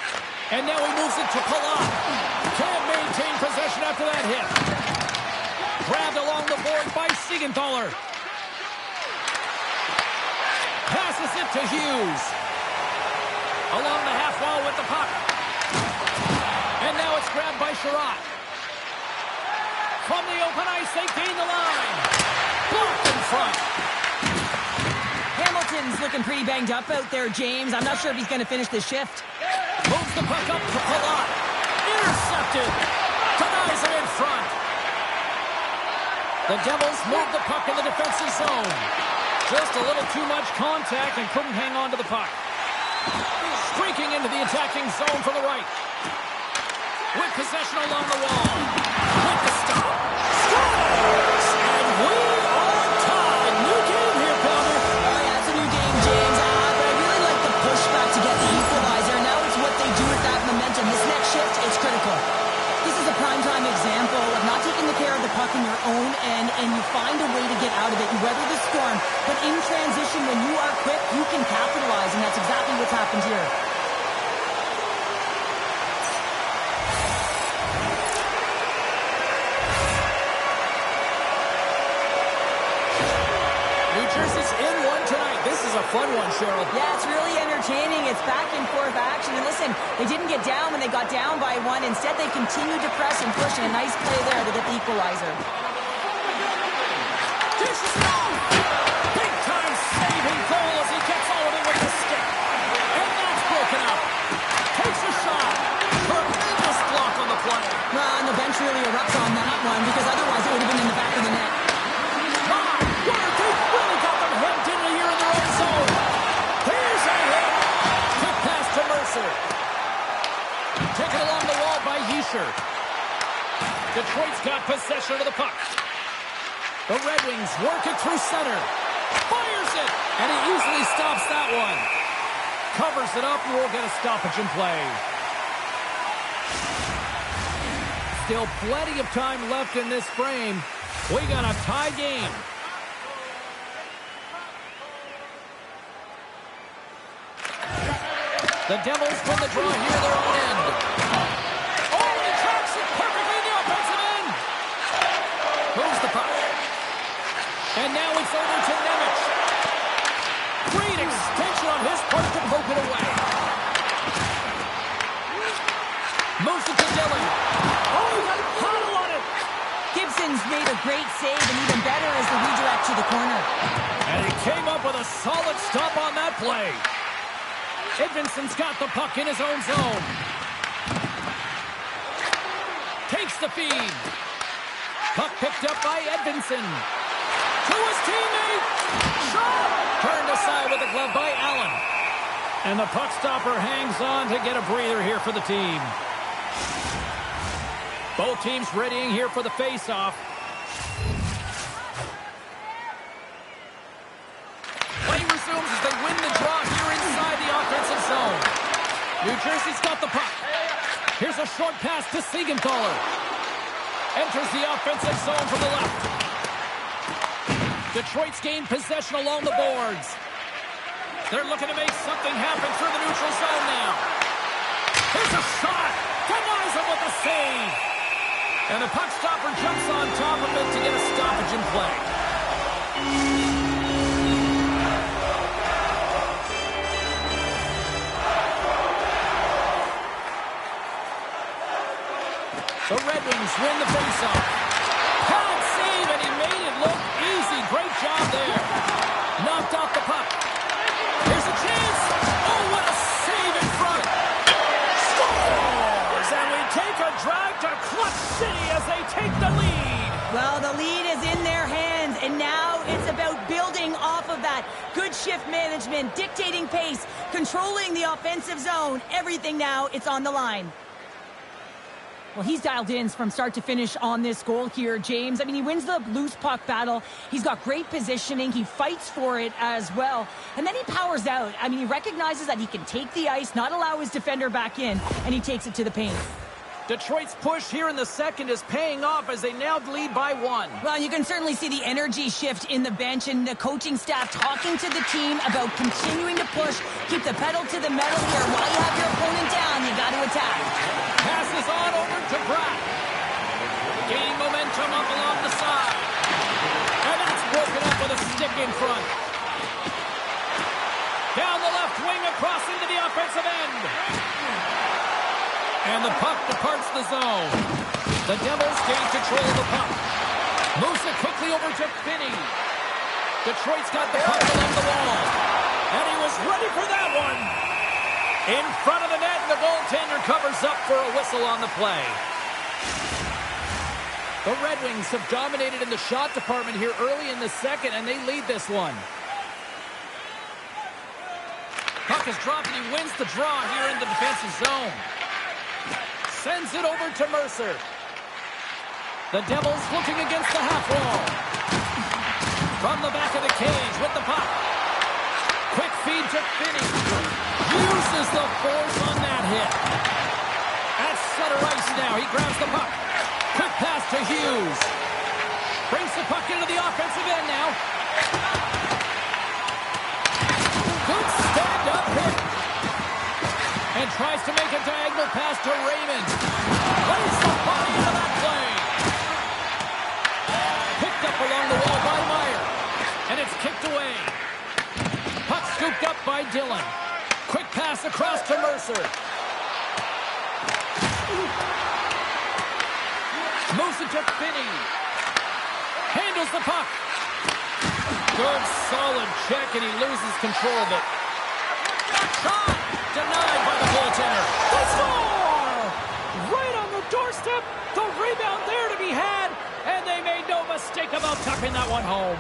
And now he moves it to Palat. Can't maintain possession after that hit. Grabbed along the board by Siegenthaler. Passes it to Hughes. Along the half wall with the puck. And now it's grabbed by Sherratt. From the open ice, they gain the line. Blocked in front. Hamilton's looking pretty banged up out there, James. I'm not sure if he's going to finish the shift. Moves the puck up to Palat. Intercepted. Denies it in front. The Devils move the puck in the defensive zone. Just a little too much contact and couldn't hang on to the puck. Streaking into the attacking zone from the right. With possession along the wall. With the stop. Scores! And we are tied. New game here, Connor. Oh, yeah, it's a new game, James. But I really like the pushback to get the equalizer. Now it's what they do with that momentum. This next shift is critical. This is a primetime example of not taking the care of the puck in your own end, and you find a way to get out of it. You weather the storm, but in transition, when you are quick, you can capitalize, and that's exactly what's happened here. New Jersey's in one tonight. This is a fun one, Cheryl. Yeah, it's really entertaining. It's back and forth action. And listen, they didn't get down when they got down by one. Instead, they continued to press and push, and a nice play there to get the equalizer. Dishes it off. Big time saving goal as he gets all of it with the stick. And that's broken up. Takes a shot. Tremendous block on the play. Well, and the bench really erupts on that one, because otherwise it would have been in the back of the net. Really got them hemmed in here in their own zone. Here's a hit. Quick pass to Mercer. Taken along the wall by Yesher. Detroit's got possession of the puck. The Red Wings work it through center. Fires it. And he easily stops that one. Covers it up and we'll get a stoppage in play. Still plenty of time left in this frame. We got a tie game. The Devils win the draw here, their own end. Oh, he tracks it perfectly in the offensive end. Moves the puck. And now it's over to Nemec. Great extension on his part to poke it away. Moves it to Dillon. Oh, he got a paddle on it. Gibson's made a great save, and even better is the redirect to the corner. And he came up with a solid stop on that play. Edvinson's got the puck in his own zone. Takes the feed. Puck picked up by Edvinson. To his teammate. Shot! Turned aside with a glove by Allen. And the puck stopper hangs on to get a breather here for the team. Both teams readying here for the face-off. Play resumes as they win the draw here inside the offensive zone. New Jersey's got the puck. Here's a short pass to Siegenthaler. Enters the offensive zone from the left. Detroit's gained possession along the boards. They're looking to make something happen through the neutral zone now. Here's a shot. Denies him with a save. And the puck stopper jumps on top of it to get a stoppage in play. The Red Wings win the faceoff. Hard save, and he made it look easy. Great job there. Knocked off the puck. Here's a chance. Oh, what a save in front. Scores! And we take a drive to Clutch City as they take the lead. Well, the lead is in their hands, and now it's about building off of that. Good shift management, dictating pace, controlling the offensive zone. Everything now, it's on the line. Well, he's dialed in from start to finish on this goal here, James. I mean, he wins the loose puck battle. He's got great positioning. He fights for it as well. And then he powers out. I mean, he recognizes that he can take the ice, not allow his defender back in, and he takes it to the paint. Detroit's push here in the second is paying off as they now lead by one. Well, you can certainly see the energy shift in the bench and the coaching staff talking to the team about continuing to push, keep the pedal to the metal here. While you have your opponent down, you got to attack. Passes on over to Pratt. Gaining momentum up along the side. And it's broken up with a stick in front. Down the left wing across into the offensive end. And the puck departs the zone. The Devils gain control of the puck. Moves it quickly over to Finney. Detroit's got the puck along the wall. And he was ready for that one. In front of the net, the goaltender covers up for a whistle on the play. The Red Wings have dominated in the shot department here early in the second, and they lead this one. puck is dropped, and he wins the draw here in the defensive zone. Sends it over to Mercer. The Devils looking against the half wall. From the back of the cage with the puck. Quick feed to Finney. Uses the force on that hit. At center ice now. He grabs the puck. Quick pass to Hughes. Brings the puck into the offensive end now. Good stand-up hit. And tries to make a diagonal pass to Raymond. Plays the puck into that play. Picked up along the wall by Meyer. And it's kicked away. Puck scooped up by Dillon. Quick pass across to Mercer. Moves it to Finney. Handles the puck. Good, solid check, and he loses control of it. Shot! Denied by the goaltender. They score! Right on the doorstep. The rebound there to be had, and they made no mistake about tucking that one home.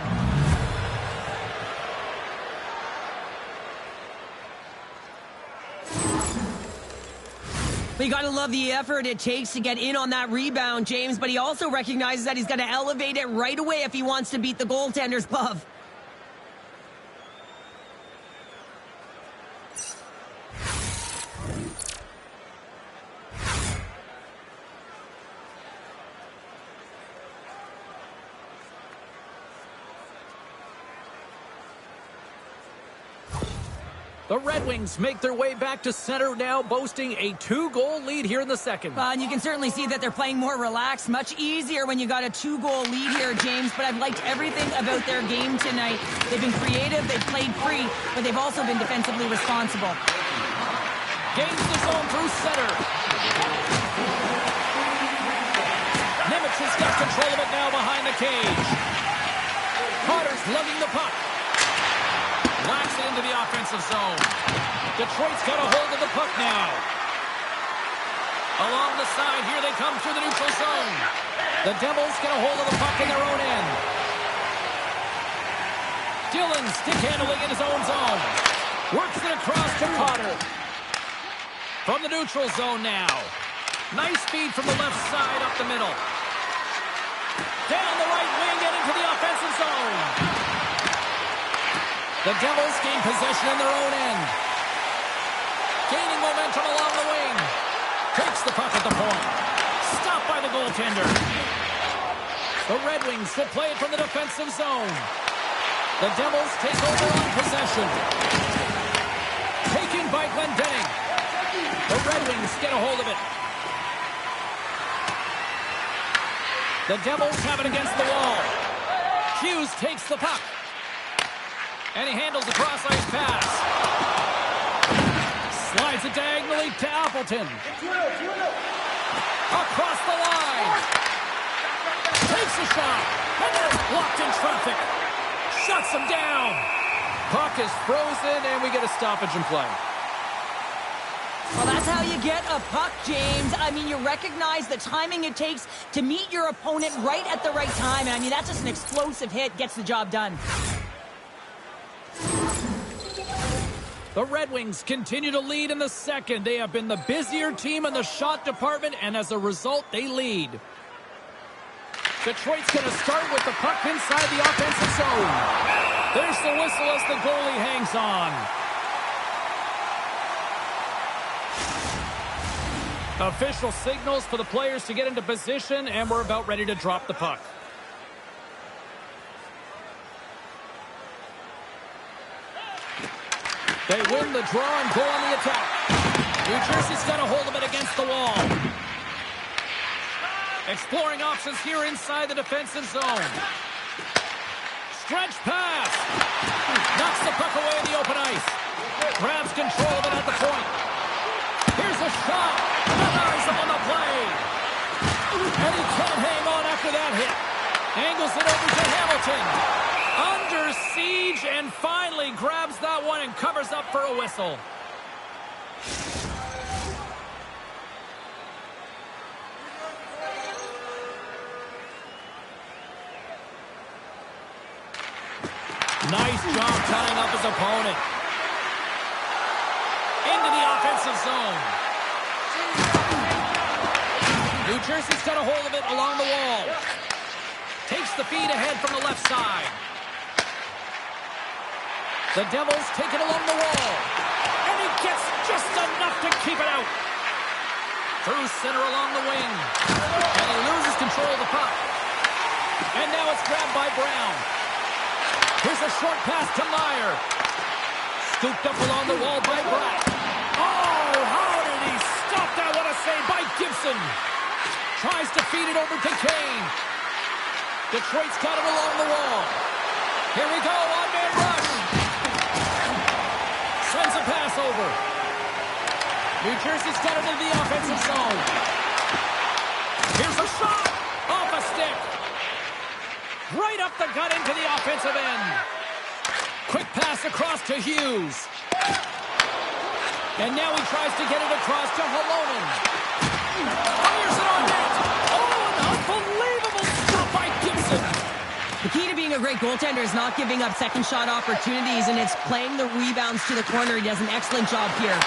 You got to love the effort it takes to get in on that rebound, James, but he also recognizes that he's got to elevate it right away if he wants to beat the goaltender's glove. The Red Wings make their way back to center now, boasting a 2-goal lead here in the second. And you can certainly see that they're playing more relaxed, much easier when you got a 2-goal lead here, James, but I've liked everything about their game tonight. They've been creative, they've played free, but they've also been defensively responsible. Gains the zone through center. Nimitz has got control of it now behind the cage. Carter's lugging the puck. Locks it into the offensive zone. Detroit's got a hold of the puck now. Along the side, here they come through the neutral zone. The Devils get a hold of the puck in their own end. Dillon stick handling in his own zone. Works it across to Carter. From the neutral zone now. Nice speed from the left side up the middle. Down the right wing and into the offensive zone. The Devils gain possession in their own end. Gaining momentum along the wing. Takes the puck at the point. Stopped by the goaltender. The Red Wings will play it from the defensive zone. The Devils take over on possession. Taken by Glendening. The Red Wings get a hold of it. The Devils have it against the wall. Hughes takes the puck. And he handles the cross-ice pass. Slides it diagonally to Appleton. Across the line. Takes a shot. And then it's blocked in traffic. Shuts him down. Puck is frozen, and we get a stoppage in play. Well, that's how you get a puck, James. I mean, you recognize the timing it takes to meet your opponent right at the right time. And I mean, that's just an explosive hit. Gets the job done. The Red Wings continue to lead in the second. They have been the busier team in the shot department, and as a result, they lead. Detroit's going to start with the puck inside the offensive zone. There's the whistle as the goalie hangs on. Official signals for the players to get into position, and we're about ready to drop the puck. They win the draw and go on the attack. New Jersey's got a hold of it against the wall. Exploring options here inside the defensive zone. Stretch pass. Knocks the puck away in the open ice. Grabs control of it at the point. Here's a shot. Denies him on the play. And he can't hang on after that hit. Angles it over to Hamilton. Under siege and finally grabs that one and covers up for a whistle. Nice job tying up his opponent. Into the offensive zone. New Jersey's got a hold of it along the wall. Takes the feed ahead from the left side. The Devils take it along the wall. And he gets just enough to keep it out. Through center along the wing. And he loses control of the puck. And now it's grabbed by Brown. Here's a short pass to Meyer. Scooped up along the wall by Bratt. Oh, how did he stop that? What a save by Gibson. Tries to feed it over to Kane. Detroit's got it along the wall. Here we go, one-man rush. Sends a pass over. New Jersey's got it in the offensive zone. Here's a shot. Off a stick. Right up the gut into the offensive end. Quick pass across to Hughes. And now he tries to get it across to Halonen. Fires it on net. Oh, an unbelievable stop by Gibson. The key to being a great goaltender is not giving up second shot opportunities, and it's playing the rebounds to the corner. He does an excellent job here.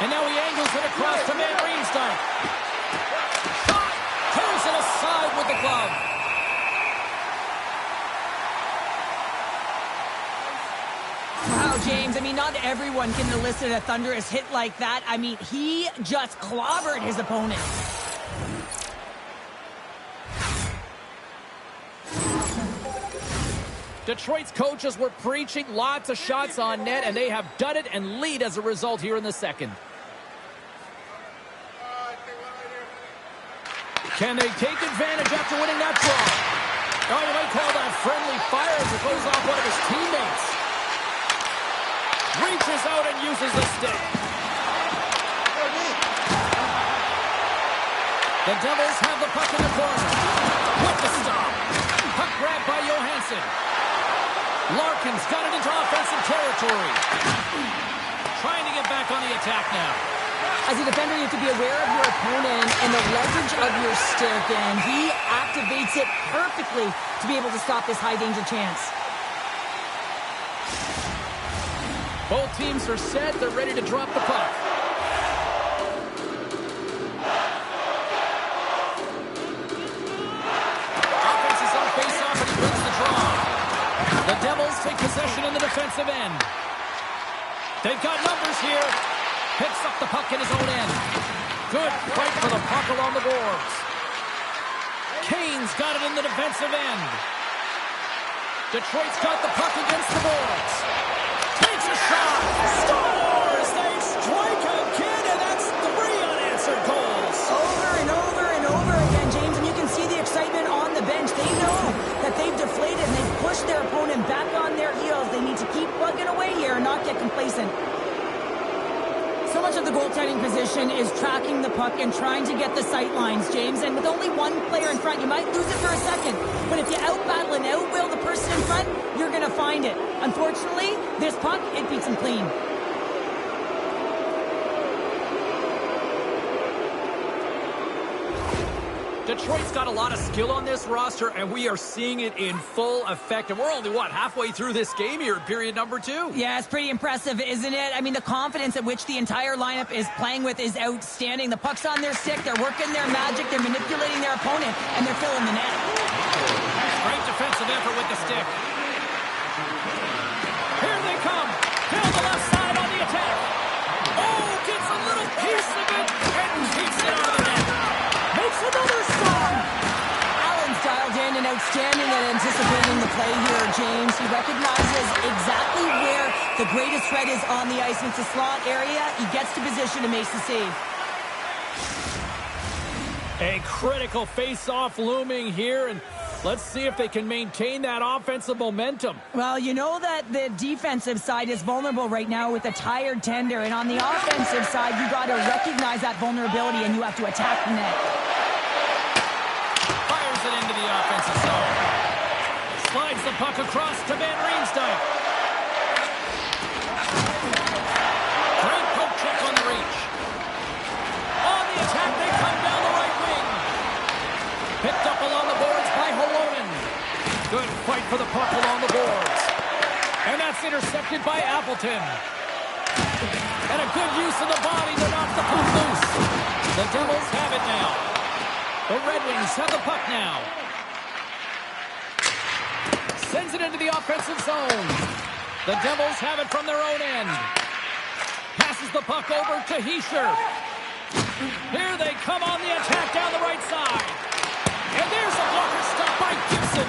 And now he angles it across to Van Riemsdyk. Shot! Turns it aside with the glove. Wow, James, I mean, not everyone can elicit a thunderous hit like that. I mean, he just clobbered his opponent. Detroit's coaches were preaching lots of shots on net, and they have done it and lead as a result here in the second. Can they take advantage after winning that draw? Oh, you might call that friendly fire as it goes off one of his teammates. Reaches out and uses the stick. The Devils have the puck in the corner. With the stop. Puck grabbed by Johansson. Larkin's got it into offensive territory. Trying to get back on the attack now. As a defender, you have to be aware of your opponent and the leverage of your stick, and he activates it perfectly to be able to stop this high-danger chance. Both teams are set. They're ready to drop the puck. Offense is on face-off, and he wins the draw. The Devils take possession in the defensive end. They've got numbers here. Picks up the puck in his own end. Good fight for the puck along the boards. Kane's got it in the defensive end. Detroit's got the puck against the boards. Takes a shot. Scores! They strike again, and that's 3 unanswered goals. Over and over and over again, James, and you can see the excitement on the bench. They know that they've deflated and they've pushed their opponent back on their heels. They need to keep plugging away here and not get complacent. So much of the goaltending position is tracking the puck and trying to get the sight lines, James. And with only one player in front, you might lose it for a second. But if you out-battle and out-will the person in front, you're going to find it. Unfortunately, this puck, it beats him clean. Detroit's got a lot of skill on this roster, and we are seeing it in full effect. And we're only, halfway through this game here in period number 2? Yeah, it's pretty impressive, isn't it? I mean, the confidence at which the entire lineup is playing with is outstanding. The puck's on their stick, they're working their magic, they're manipulating their opponent, and they're filling the net. Great defensive effort with the stick. Here they come. Down the left side on the attack. Oh, gets a little piece of it and keeps it out of the net. Makes another stop. Allen's dialed in and outstanding at anticipating the play here, James. He recognizes exactly where the greatest threat is on the ice. It's a slot area. He gets to position and makes the save. A critical face-off looming here, and let's see if they can maintain that offensive momentum. Well, you know that the defensive side is vulnerable right now with a tired tender, and on the offensive side, you got to recognize that vulnerability, and you have to attack the net. Fires it into the offensive zone. Slides the puck across to Van Riemsdyk. Great poke check on the reach. On the attack, they come down the right wing. Picked up along the boards by Halonen. Good fight for the puck along the boards. And that's intercepted by Appleton. And a good use of the body to knock the puck loose. The Devils have it now. The Red Wings have the puck now. Sends it into the offensive zone. The Devils have it from their own end. Passes the puck over to Hischier. Here they come on the attack down the right side. And there's a blocker stop by Gibson.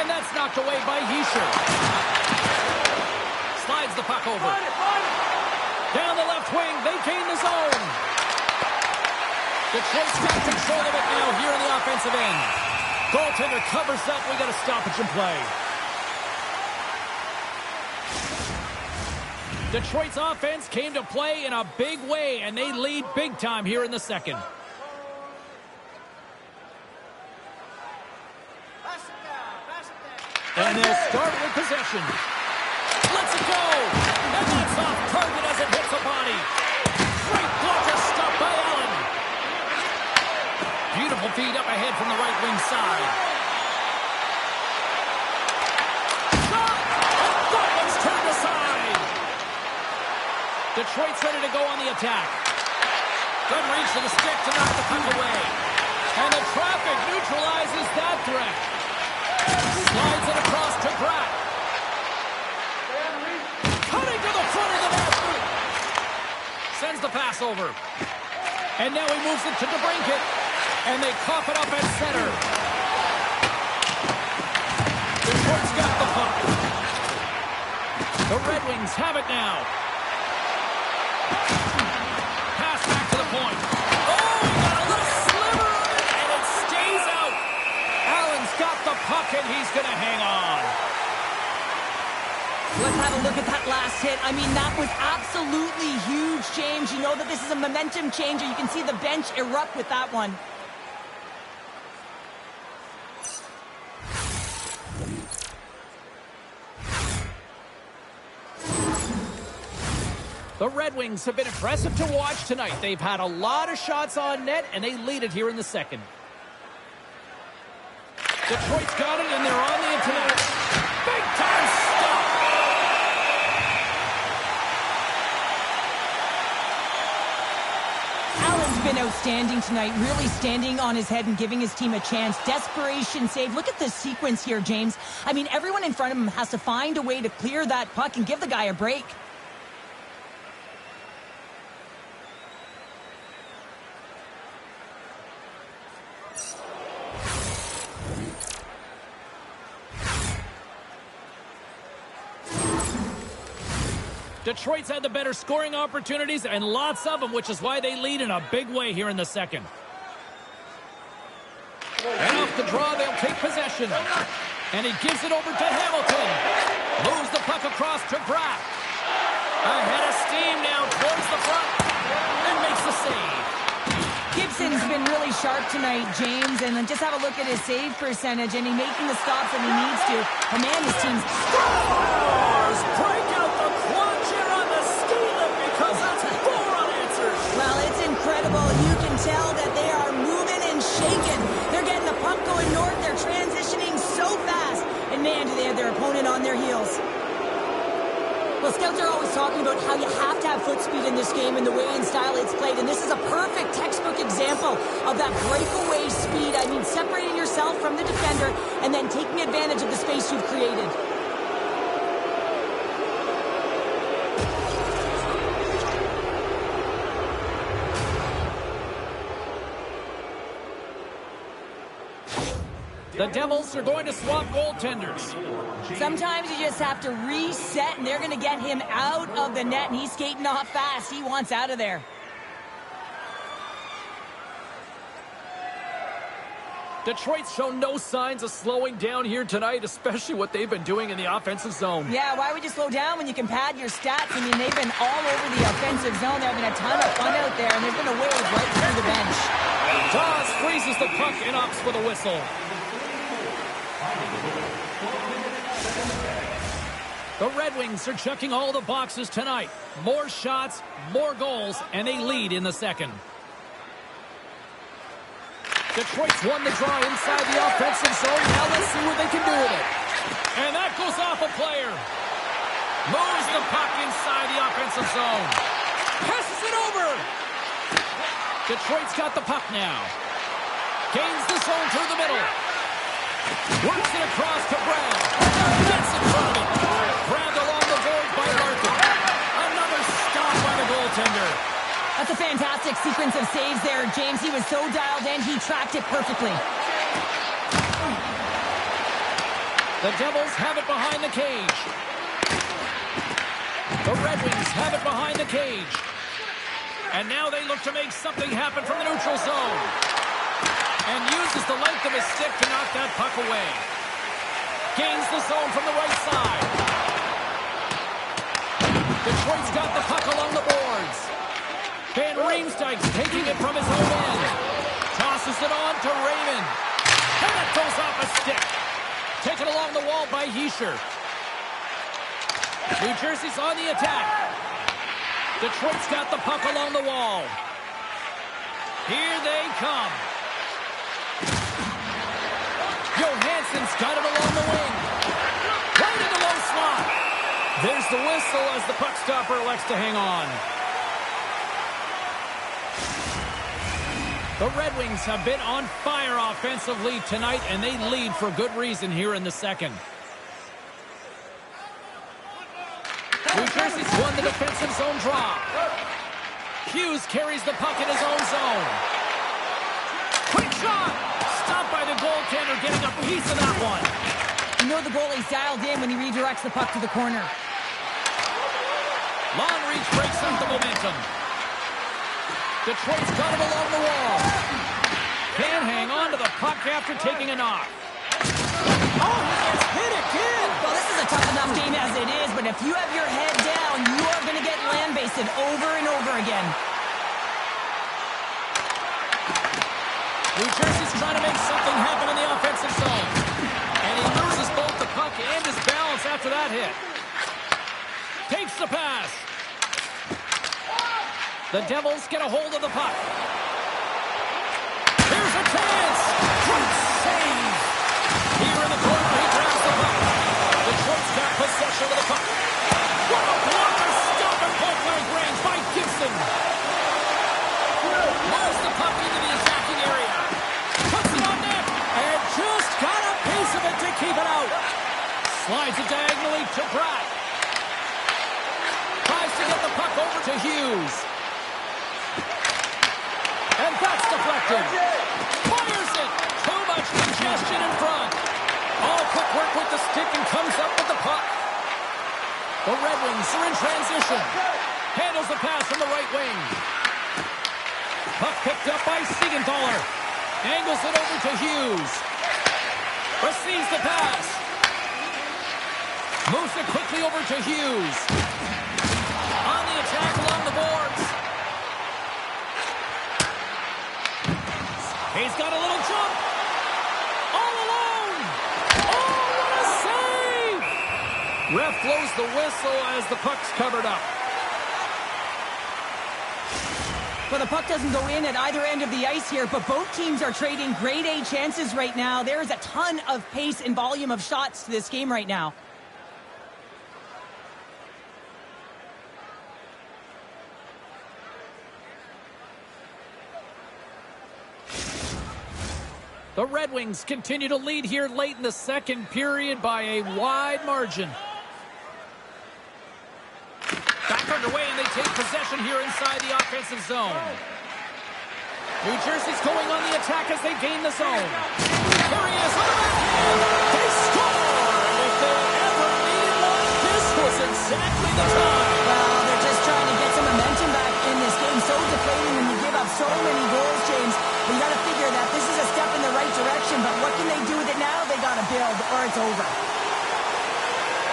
And that's knocked away by Hischier. Slides the puck over. Down the left wing, they gain the zone. Detroit's got control of it now here in the offensive end. Goaltender covers up. We got a stoppage in play. Detroit's offense came to play in a big way, and they lead big time here in the second. And they'll start with possession. Let's it go! And that's off target as it hits the body. Great blocker stop by Allen. Beautiful feed up ahead from the right wing side. Shot! And that one's turned aside. Detroit's ready to go on the attack. Good reach to the stick to knock the puck away. And the traffic neutralizes that threat. Slides it across to Pratt. Cutting to the front of the net. Sends the pass over. And now he moves it to DeBrincat. And they cough it up at center. Detroit's got the puck. The Red Wings have it now. Pass back to the point. Oh, he got a little sliver of it, and it stays out. Allen's got the puck, and he's going to hang on. Let's have a look at that last hit. I mean, that was absolutely huge, James. You know that this is a momentum changer. You can see the bench erupt with that one. The Red Wings have been impressive to watch tonight. They've had a lot of shots on net, and they lead it here in the second. Detroit's got it, and they're on the attack. Big time stop! Allen's been outstanding tonight, really standing on his head and giving his team a chance. Desperation save. Look at the sequence here, James. I mean, everyone in front of him has to find a way to clear that puck and give the guy a break. Detroit's had the better scoring opportunities and lots of them, which is why they lead in a big way here in the second. And off the draw, they'll take possession. And he gives it over to Hamilton. Moves the puck across to Pratt. Ahead of steam now towards the front. And makes the save. Gibson's been really sharp tonight, James, and then just have a look at his save percentage, and he's making the stops that he needs to. And man, his team's scores! Break out the clutch here on the ski lift because that's 4 unanswered. Well, it's incredible. You can tell that they are moving and shaking. They're getting the puck going north. They're transitioning so fast. And man, do they have their opponent on their heels. Well, scouts are always talking about how you have to have foot speed in this game and the way and style it's played. And this is a perfect textbook example of that breakaway speed. I mean, separating yourself from the defender and then taking advantage of the space you've created. The Devils are going to swap goaltenders. Sometimes you just have to reset, and they're going to get him out of the net, and he's skating off fast. He wants out of there. Detroit's shown no signs of slowing down here tonight, especially what they've been doing in the offensive zone. Yeah, why would you slow down when you can pad your stats? I mean, they've been all over the offensive zone. They're having a ton of fun out there, and there's been a wave right through the bench. Dawes freezes the puck and opts for the whistle. The Red Wings are checking all the boxes tonight. More shots, more goals, and they lead in the second. Detroit's won the draw inside the offensive zone. Now let's see what they can do with it. And that goes off a player. Moves the puck inside the offensive zone. Passes it over. Detroit's got the puck now. Gains the zone through the middle. Works it across to Brown. Gets in front of it. Grabbed along the board by Larkin. Another stop by the goaltender. That's a fantastic sequence of saves there, James. He was so dialed in, he tracked it perfectly. The Devils have it behind the cage. The Red Wings have it behind the cage. And now they look to make something happen from the neutral zone. And uses the length of his stick to knock that puck away. Gains the zone from the right side. Detroit's got the puck along the boards. Van Riemsdyk's taking it from his own end. Tosses it on to Raymond. And it goes off a stick. Taken along the wall by Hischier. New Jersey's on the attack. Detroit's got the puck along the wall. Here they come. Johansson's got it along the wing. Right in the low slot. There's the whistle as the puck stopper elects to hang on. The Red Wings have been on fire offensively tonight, and they lead for good reason here in the second. New Jersey's won the defensive zone draw. Hughes carries the puck in his own zone. Quick shot! Stopped by the goaltender, getting a piece of that one. You know the goalie's dialed in when he redirects the puck to the corner. Long reach breaks up the momentum. Detroit's got him along the wall. Can't hang on to the puck after taking a knock. Oh, he gets hit again! Well, this is a tough enough game as it is, but if you have your head down, you are going to get lambasted over and over again. New Jersey's trying to make something happen in the offensive zone. And he loses both the puck and his balance after that hit. Takes the pass. The Devils get a hold of the puck. Here's a chance. Great save. Here in the corner, he grabs the puck. Detroit's got possession of the puck. What a blocker. Stop at point-blank range by Gibson. Moves the puck into the attacking area. Puts it on net. And just got a piece of it to keep it out. Slides it diagonally to Pratt. Tries to get the puck over to Hughes. And that's deflected. Fires it. Too much congestion in front. All quick work with the stick and comes up with the puck. The Red Wings are in transition. Handles the pass from the right wing. Puck picked up by Siegenthaler. Angles it over to Hughes. Receives the pass. Moves it quickly over to Hughes. On the attack along the boards. He's got a little jump. All alone. Oh, what a save! Ref blows the whistle as the puck's covered up. Well, the puck doesn't go in at either end of the ice here, but both teams are trading grade A chances right now. There is a ton of pace and volume of shots to this game right now. The Red Wings continue to lead here late in the second period by a wide margin. Back underway, and they take possession here inside the offensive zone. New Jersey's going on the attack as they gain the zone. There he is on the backhand. They score! If they ever needed one, this was exactly the time. Well, they're just trying to get some momentum back in this game. So deflating when you give up so many goals, James. But you got to figure that this is a step in the right direction, but what can they do with it now? They got to build, or it's over.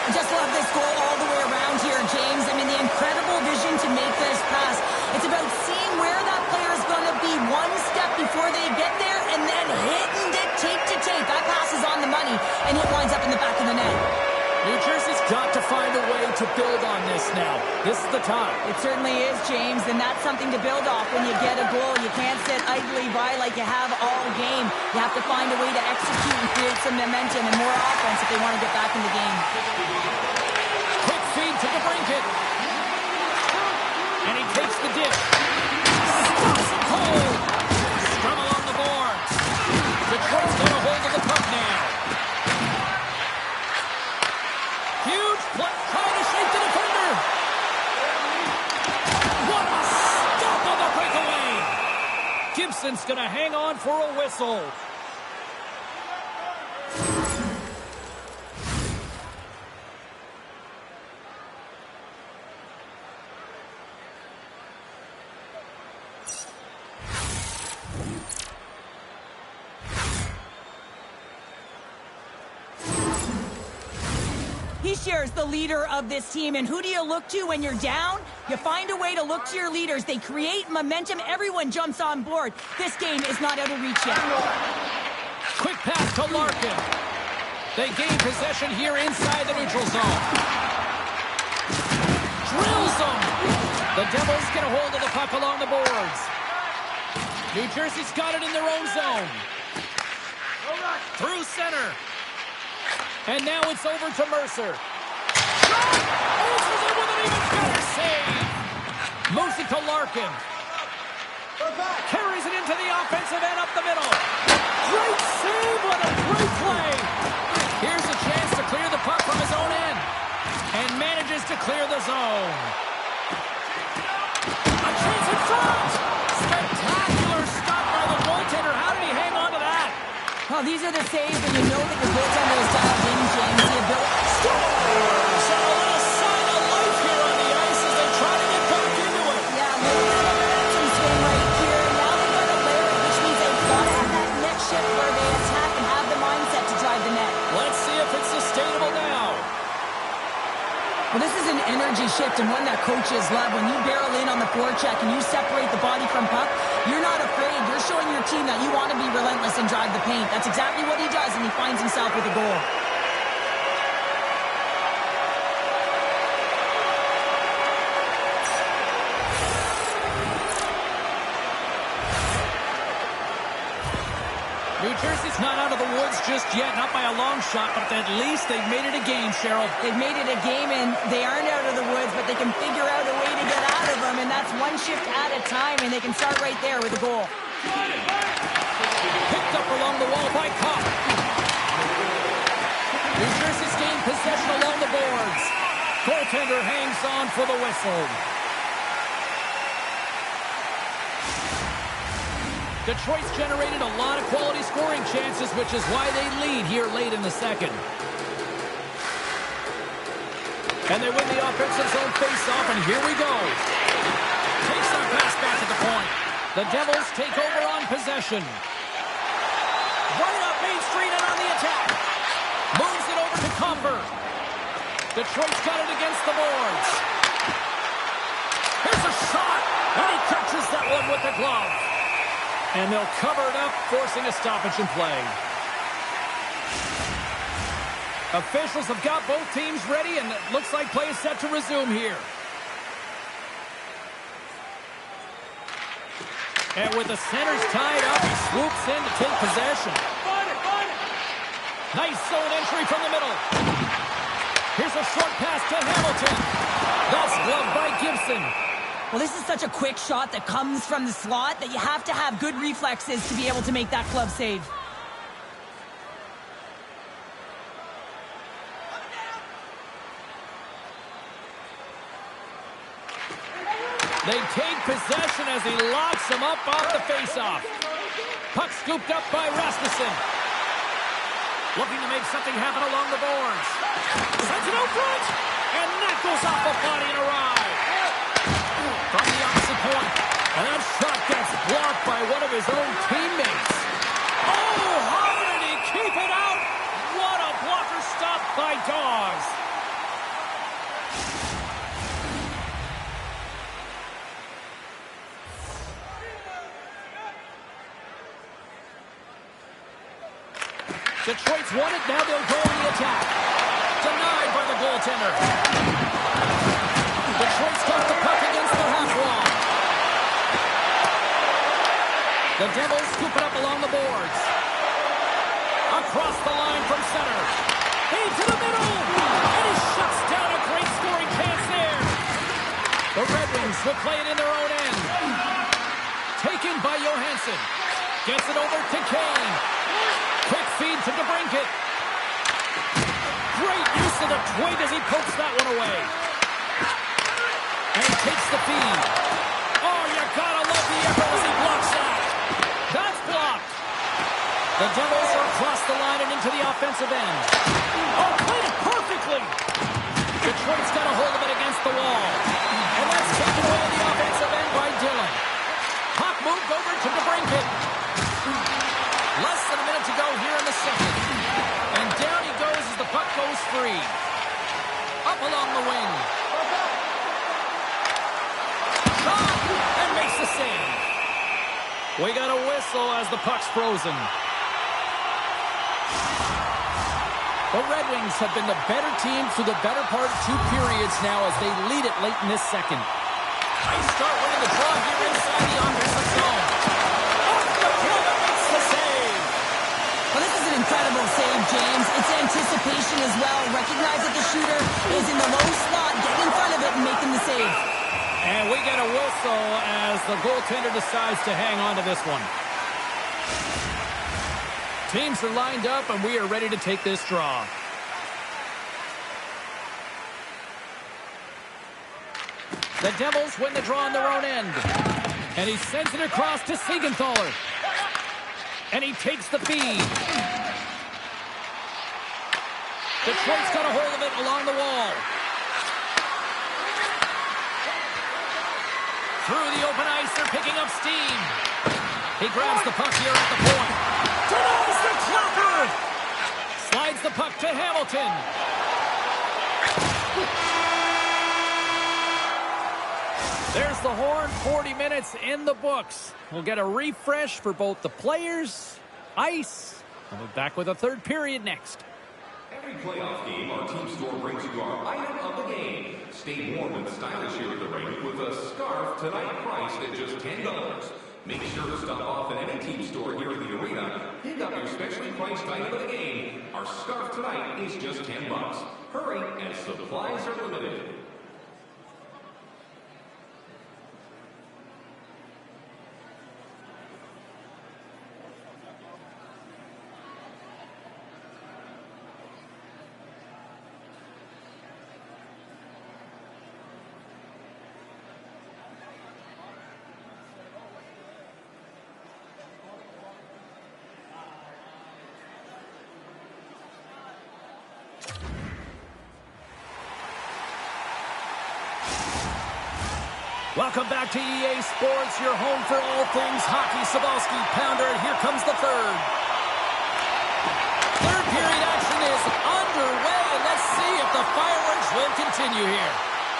I just love this goal all the way around here, James. I mean, the incredible vision to make this pass. It's about seeing where that player is going to be one step before they get there, and then hitting it tape to tape. That pass is on the money, and it winds up in the back of the net. New Jersey's got to find a way to build on this now. This is the time. It certainly is, James, and that's something to build off when you get a goal. You can't sit idly by like you have all game. You have to find a way to execute and create some momentum and more offense if they want to get back in the game. Quick feed to And he takes the dip. Stops it cold. Scrum along the boards. Detroit's got a hold of the puck now. Huge play. Trying to shake the defender. What a stop on the breakaway. Gibson's going to hang on for a whistle. He shares the leader of this team, and who do you look to when you're down? You find a way to look to your leaders. They create momentum. Everyone jumps on board. This game is not out of reach yet. Quick pass to Larkin. They gain possession here inside the neutral zone. Drills them. The Devils get a hold of the puck along the boards. New Jersey's got it in their own zone. Through center. And now it's over to Mercer. Shot! Answers it with an even better save. Moves it to Larkin. Carries it into the offensive end up the middle. Great save! What a great play! Here's a chance to clear the puck from his own end. And manages to clear the zone. A chance in front! Spectacular stop by the goaltender. How did he hang on to that? Oh, these are the saves when you know that your goaltender is dialed in, James. The ability... Scores! And a little sign of life here on the ice as they try to get back into it. Yeah, look at the momentum swing right here. Now they've got to layer it, which means they've got to have that net shift where they attack and have the mindset to drive the net. Let's see if it's sustainable now. Well, this is an energy shift and one that coaches love. When you barrel in on the forecheck and you separate the body from puck, you're not afraid. You're showing your team that you want to be relentless and drive the paint. That's exactly what he does, and he finds himself with a goal. New Jersey's not out of the woods just yet, not by a long shot, but at least they've made it a game, Cheryl. They've made it a game, and they aren't out of the woods, but they can figure out a way to get out of them, and that's one shift at a time, and they can start right there with a goal. Picked up along the wall by Kopp. New Jersey's gained possession along the boards. Goaltender hangs on for the whistle. Detroit's generated a lot of quality scoring chances, which is why they lead here late in the second. And they win the offensive zone face-off, and here we go. Takes our pass back at the point. The Devils take over on possession. Right up Main Street and on the attack. Moves it over to Comber. Detroit's got it against the boards. Here's a shot, and he catches that one with the glove. And they'll cover it up, forcing a stoppage in play. Officials have got both teams ready, and it looks like play is set to resume here. And with the centers tied up, he swoops in to take possession. Nice zone entry from the middle. Here's a short pass to Hamilton. That's gloved by Gibson. Well, this is such a quick shot that comes from the slot that you have to have good reflexes to be able to make that glove save. They take possession as he locks him up off the faceoff. Puck scooped up by Rasmussen. Looking to make something happen along the boards. Sends it out front, and that goes off the body and a ride. From the opposite point, and that shot gets blocked by one of his own teammates. Oh, how did he keep it out? What a blocker stop by Dawes. Detroit's won it, now they'll go on the attack. Denied by the goaltender. Detroit's got the puck against the half wall. The Devils scoop it up along the boards. Across the line from center. Into the middle! And he shuts down a great scoring chance there. will play it in their own end. Taken by Johansson. Gets it over to Kane. Quick feed to DeBrincat. Great use of the twig as he pokes that one away. And takes the feed. Oh, you gotta love the effort as he blocks that. That's blocked. The Devils are across the line and into the offensive end. Oh, played it perfectly. Detroit's got a hold of it against the wall. And that's taken away in the offensive end by Dillon. Puck moved over to DeBrincat. Less than a minute to go here in the second. And down he goes as the puck goes free. Up along the wing. Shot! And makes the save. We got a whistle as the puck's frozen. The Red Wings have been the better team through the better part of 2 periods now as they lead it late in this second. Nice start winning the draw here inside the offensive zone. Off the helmet makes the save. Well, this is an incredible save, James. It's anticipation as well. Recognize that the shooter is in the low slot, get in front of it and making the save. And we get a whistle as the goaltender decides to hang on to this one. Teams are lined up, and we are ready to take this draw. The Devils win the draw on their own end. And he sends it across to Siegenthaler. And he takes the feed. Detroit's got a hold of it along the wall. Through the open ice, they're picking up steam. He grabs the puck here at the point. Denies the clapper! Slides the puck to Hamilton. There's the horn. 40 minutes in the books. We'll get a refresh for both the players, ice. We'll be back with a third period next. Every playoff game, our team store brings you our item of the game. Stay warm and stylish here at the rink with a scarf tonight priced at just $10. Make sure to stop off at any team store here at the arena. Pick up your specially priced item of the game. Our scarf tonight is just $10. Hurry, as supplies are limited. Welcome back to EA Sports, your home for all things hockey. Cybulski, Pounder, and here comes the third. Third period action is underway, and let's see if the fireworks will continue here.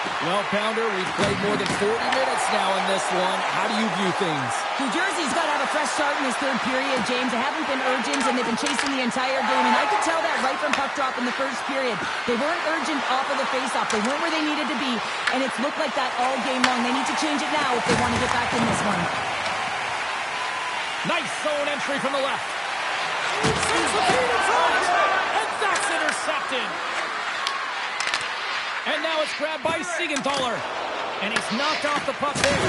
Well, Pounder, we've played more than 40 minutes now in this one. How do you view things? New Jersey's got to have a fresh start in this third period, James. They haven't been urgent, and they've been chasing the entire game. And I could tell that right from puck drop in the first period. They weren't urgent off of the faceoff. They weren't where they needed to be, and it's looked like that all game long. They need to change it now if they want to get back in this one. Nice zone entry from the left. Sends the feed in front, and that's intercepted. And now it's grabbed by Siegenthaler. And he's knocked off the puck there.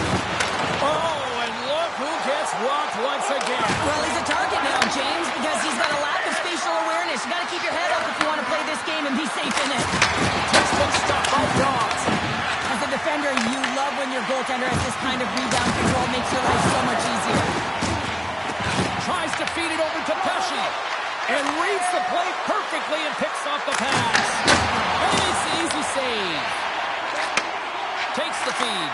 Oh, and look who gets rocked once again. Well, he's a target now, James, because he's got a lack of spatial awareness. You got to keep your head up if you want to play this game and be safe in it. Textbook stuff by Dogs. As a defender, you love when your goaltender has this kind of rebound control. It makes your life so much easier. Tries to feed it over to Pesci. And reads the play perfectly and picks off the pass. And it's the easy save. Takes the feed.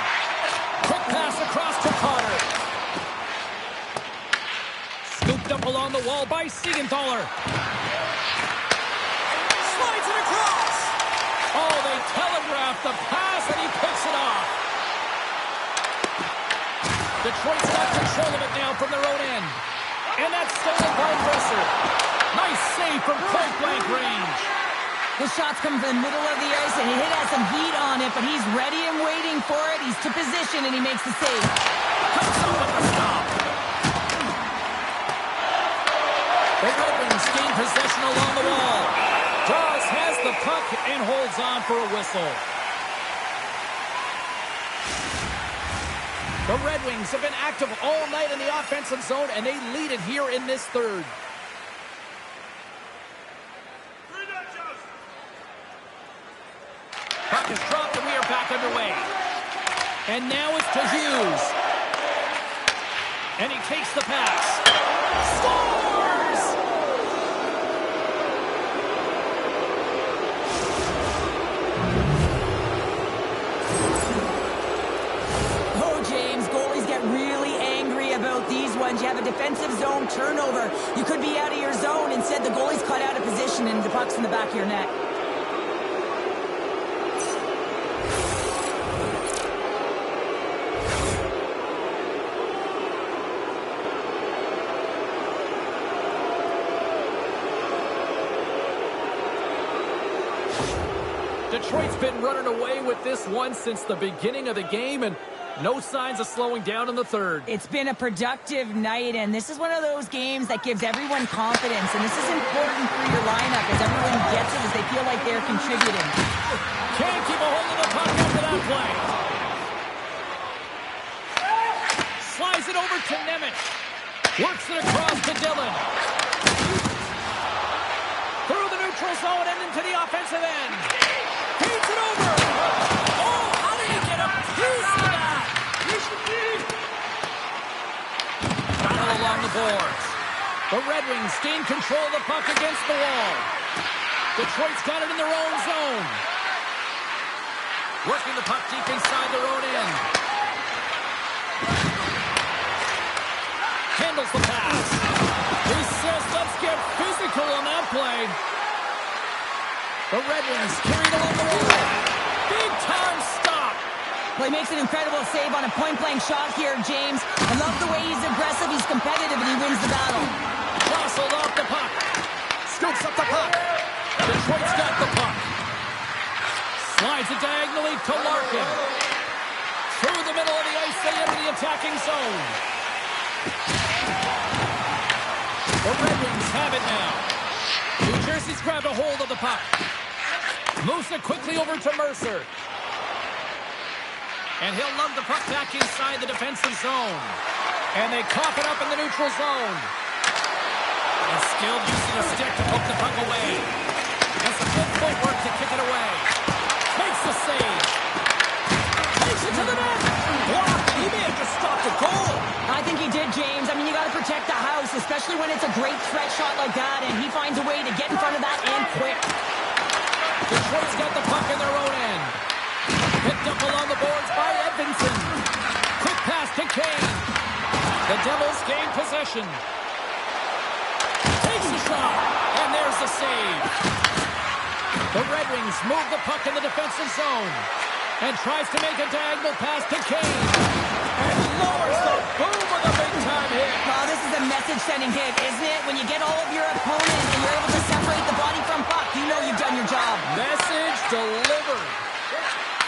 Quick pass across to Carter. Scooped up along the wall by Siegenthaler. Slides it across. Oh, they telegraphed the pass and he picks it off. Detroit's got control of it now from their own end. And that's stolen by Bresser. Nice save from point-blank range. The shot's come from the middle of the ice, and it has some heat on it, but he's ready and waiting for it. He's to position, and he makes the save. Comes up with the stop. The Red Wings gain possession along the wall. Dawes has the puck and holds on for a whistle. The Red Wings have been active all night in the offensive zone, and they lead it here in this third. Puck is dropped, and we are back underway. And now it's to Hughes. And he takes the pass. Scores! Oh, James, goalies get really angry about these ones. You have a defensive zone turnover. You could be out of your zone. Instead, the goalie's caught out of position, and the puck's in the back of your net. Detroit's been running away with this one since the beginning of the game, and no signs of slowing down in the third. It's been a productive night, and this is one of those games that gives everyone confidence, and this is important for your lineup as everyone gets it, as they feel like they're contributing. Can't keep a hold of the puck after that play. Slides it over to Nemec. Works it across to Dillon. Through the neutral zone and into the offensive end. Feeds it over. Oh, how did he get a piece of that? Battle along the boards. The Red Wings gain control of the puck against the wall. Detroit's got it in their own zone. Working the puck deep inside their own end. Handles the pass. He says, let's get physical on that play. The Red Wings carried along the wall. Big time stop. Well, he makes an incredible save on a point-blank shot here, James. I love the way he's aggressive, he's competitive, and he wins the battle. Jostled off the puck. Scoops up the puck. Detroit's got the puck. Slides it diagonally to Larkin. Through the middle of the ice, they enter the attacking zone. The Red Wings have it now. New Jersey's grabbed a hold of the puck. Moves it quickly over to Mercer. And he'll lug the puck back inside the defensive zone. And they cough it up in the neutral zone. And still using a stick to poke the puck away. Has the good footwork to kick it away. Makes the save. Takes it to the net. Blocked. He may have just stopped the goal. I think he did, James. I mean, you got to protect the house, especially when it's a great threat shot like that, and he finds a way to get in front of that and quick. Detroit's got the puck in their own end. Picked up along the boards by Edvinsson. Quick pass to Kane. The Devils gain possession. Takes the shot, and there's the save. The Red Wings move the puck in the defensive zone and tries to make a diagonal pass to Kane. And lowers the boom with a big-time hit. Oh, this is a message-sending hit, isn't it? When you get all of your opponents and you're able to separate the body from puck, you know you've done your job. Message delivered.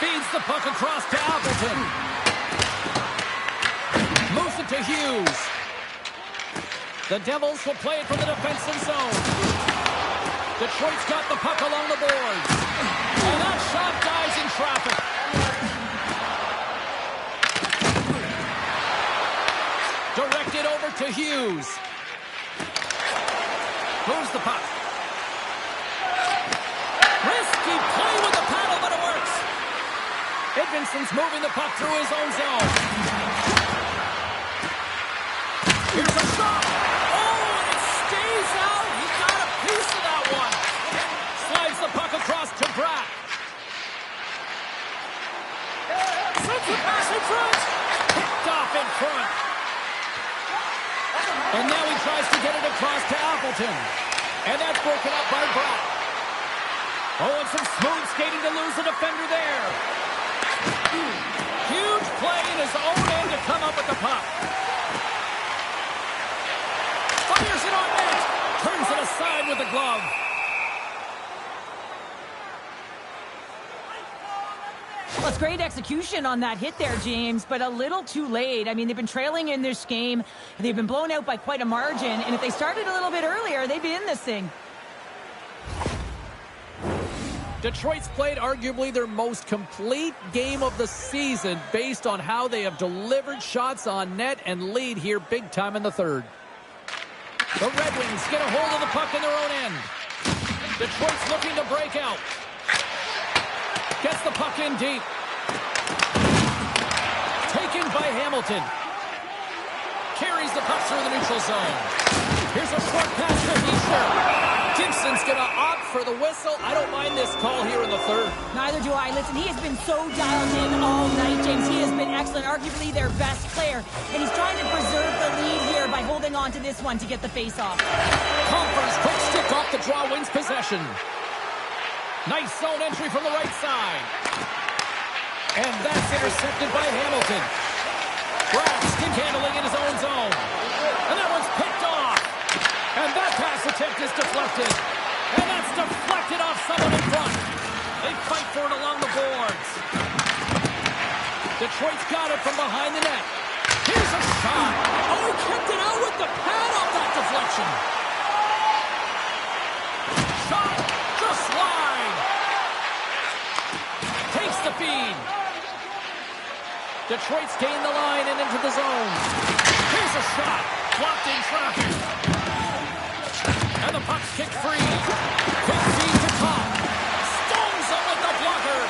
Feeds the puck across to Appleton. Moves it to Hughes. The Devils will play it from the defensive zone. Detroit's got the puck along the boards. And that shot dies in traffic. Directed over to Hughes. Moves the puck. Risky play with the paddle, but it works. Edvinsson's moving the puck through his own zone. Here's a shot. Oh, and it stays out. He got a piece of that one. Slides the puck across to Bratt. Sends the pass in front. Picked off in front. And now he tries to get it across to Appleton. And that's broken up by Bratt. Oh, and some smooth skating to lose the defender there. Huge play in his own end to come up with the puck. Fires it on net. Turns it aside with the glove. Well, it's great execution on that hit there, James, but a little too late. I mean, they've been trailing in this game. They've been blown out by quite a margin, and if they started a little bit earlier, they'd be in this thing. Detroit's played arguably their most complete game of the season based on how they have delivered shots on net and lead here big time in the third. The Red Wings get a hold of the puck in their own end. Detroit's looking to break out. Gets the puck in deep. Taken by Hamilton. Carries the puck through the neutral zone. Here's a short pass to Heischer. Gibson's going to opt for the whistle. I don't mind this call here in the third. Neither do I. Listen, he has been so dialed in all night, James. He has been excellent, arguably their best player. And he's trying to preserve the lead here by holding on to this one to get the face-off. Compher's quick stick off the draw wins possession. Nice zone entry from the right side. And that's intercepted by Hamilton. Brad stick handling in his own zone. And that one's picked off. And that pass attempt is deflected. And that's deflected off someone in front. They fight for it along the boards. Detroit's got it from behind the net. Here's a shot. Oh, he kept it out with the pad off that deflection. Shot just wide. Takes the feed. Detroit's gained the line and into the zone. Here's a shot. Blocked in traffic. And the puck's kicked free. Quick feed to top. Stones him with the blocker.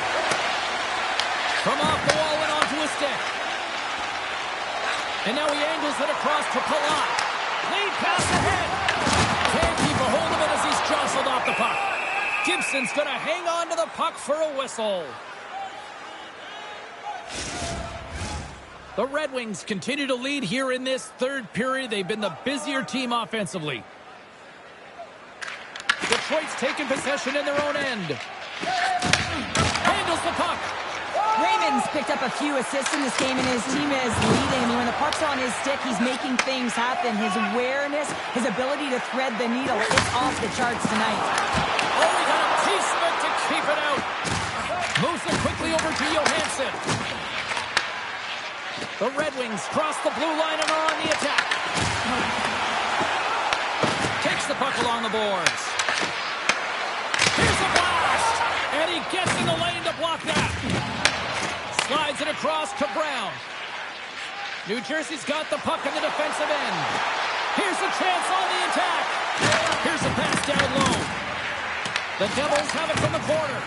From off the wall and onto his stick. And now he angles it across to Palat. Lead pass ahead. Can't keep a hold of it as he's jostled off the puck. Gibson's going to hang on to the puck for a whistle. The Red Wings continue to lead here in this third period. They've been the busier team offensively. Detroit's taken possession in their own end. Handles the puck. Raymond's picked up a few assists in this game, and his team is leading. I mean, when the puck's on his stick, he's making things happen. His awareness, his ability to thread the needle, it's off the charts tonight. Oh, he got a piece of it to keep it out. Moves it quickly over to Johansson. The Red Wings cross the blue line and are on the attack. Takes the puck along the boards. Here's a blast! And he gets in the lane to block that. Slides it across to Brown. New Jersey's got the puck in the defensive end. Here's a chance on the attack. Here's a pass down low. The Devils have it from the corner.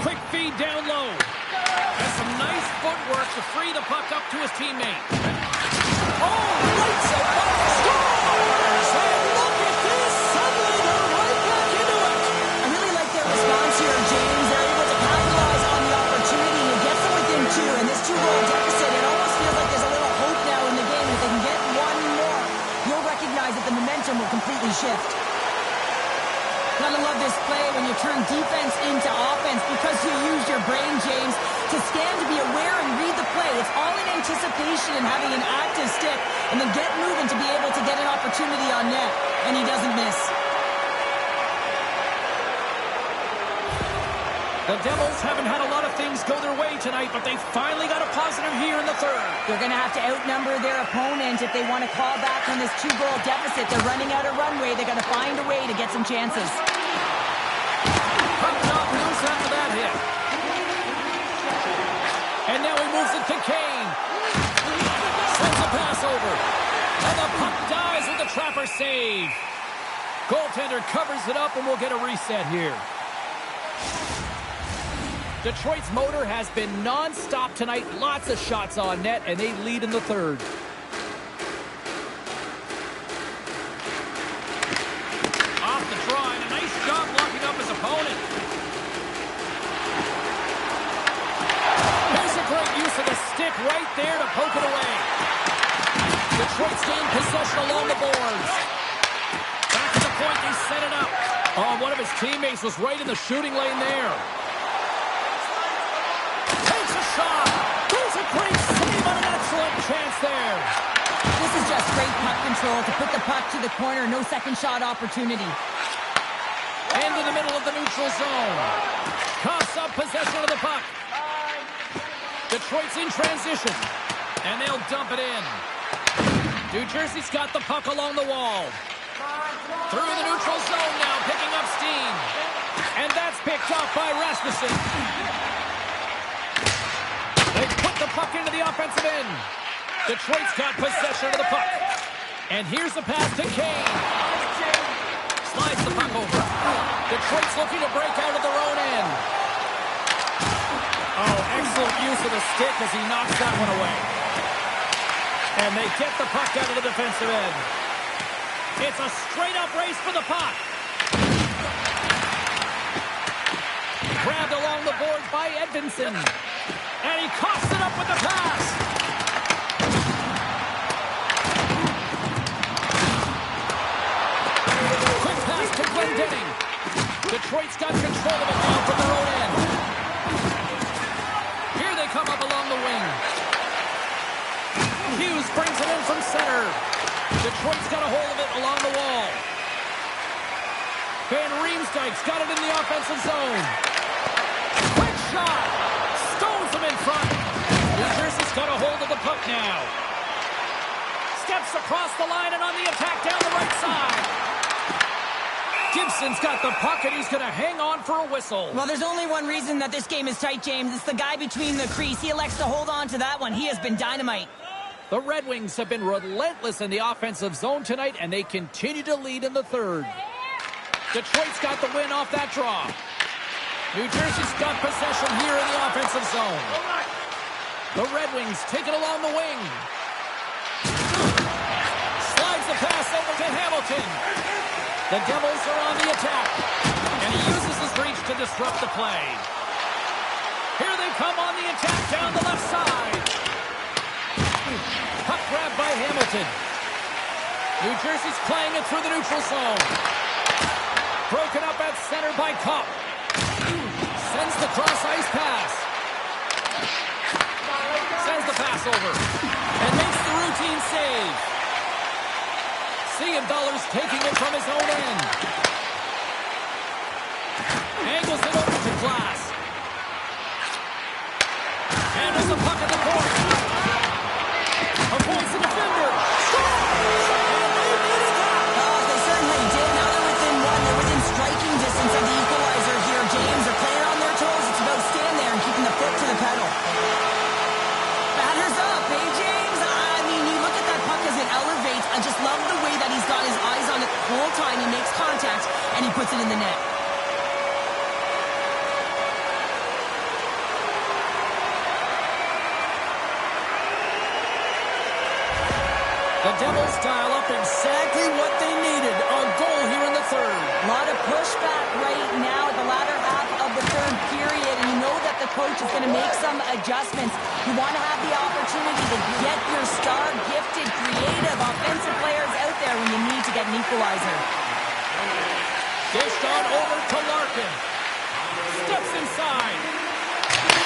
Quick feed down low. Has some nice footwork to free the puck up to his teammate. Oh, lights it up, scores! And look at this, suddenly they're right back into it. I really like their response here, James. They're able to capitalize on the opportunity and get them within two. And this two-goal deficit, it almost feels like there's a little hope now in the game. If they can get one more, you'll recognize that the momentum will completely shift. Gotta love this play when you turn defense into offense because you use your brain, James, to scan, to be aware, and read the play. It's all in anticipation and having an active stick, and then get moving to be able to get an opportunity on net, and he doesn't miss. The Devils haven't had a lot of things go their way tonight, but they finally got a positive here in the third. They're going to have to outnumber their opponent if they want to claw back from this two-goal deficit. They're running out of runway. They're going to find a way to get some chances. Puck not loose after that hit. And now he moves it to Kane. Sends a pass over. And the puck dies with the trapper save. Goaltender covers it up, and we'll get a reset here. Detroit's motor has been non-stop tonight. Lots of shots on net, and they lead in the third. Off the draw, and a nice job locking up his opponent. Here's a great use of the stick right there to poke it away. Detroit's gained possession along the boards. Back to the point, they set it up. Oh, one of his teammates was right in the shooting lane there. Shot. There's a great save on an excellent chance there. This is just great puck control to put the puck to the corner. No second shot opportunity. Into the middle of the neutral zone. Coughs up possession of the puck. Detroit's in transition. And they'll dump it in. New Jersey's got the puck along the wall. Through the neutral zone now, picking up steam. And that's Picked off by Rasmussen. They put the puck into the offensive end. Detroit's got possession of the puck. And here's the pass to Kane. Slides the puck over. Detroit's looking to break out of their own end. Oh, excellent use of the stick as he knocks that one away. And they get the puck out of the defensive end. It's a straight-up race for the puck. Grabbed along the boards by Edvinsson. And he coughs it up with the pass. Quick pass to Glendening. Detroit's got control of it now from their own end. Here they come up along the wing. Hughes brings it in from center. Detroit's got a hold of it along the wall. Van Riemsdyk's got it in the offensive zone. Quick shot. Stones him in front. New Jersey's got a hold of the puck now. Steps across the line and on the attack down the right side. Gibson's got the puck, and he's going to hang on for a whistle. Well, there's only one reason that this game is tight, James. It's the guy between the crease. He elects to hold on to that one. He has been dynamite. The Red Wings have been relentless in the offensive zone tonight, and they continue to lead in the third. Detroit's got the win off that draw. New Jersey's got possession here in the offensive zone. The Red Wings take it along the wing. Slides the pass over to Hamilton. The Devils are on the attack, and he uses his reach to disrupt the play. Here they come on the attack down the left side. Puck grabbed by Hamilton. New Jersey's playing it through the neutral zone. Broken up at center by Kopp. Sends the cross-ice pass. Sends the pass over. And makes the routine save. Siegenthaler's taking it from his own end. Angles it over to Glass. And there's a puck at the point. Avoids the defender. And they made it out. Oh, they certainly did. Now they're within one. They're within striking distance of the equalizer here, James. They're playing on their toes. It's about staying there and keeping the foot to the pedal. Batters up, hey, James? I mean, you look at that puck as it elevates. I just love the way that he's got his eyes on it the whole time. He makes contact, and he puts it in the net. The Devils dial up exactly what they needed. A goal here in the third. A lot of pushback right now at the latter half of the third period, and you know that the coach is going to make some adjustments. You want to have the opportunity to get your star, gifted, creative, offensive players out there when you need to get an equalizer. Dished on over to Larkin. Steps inside.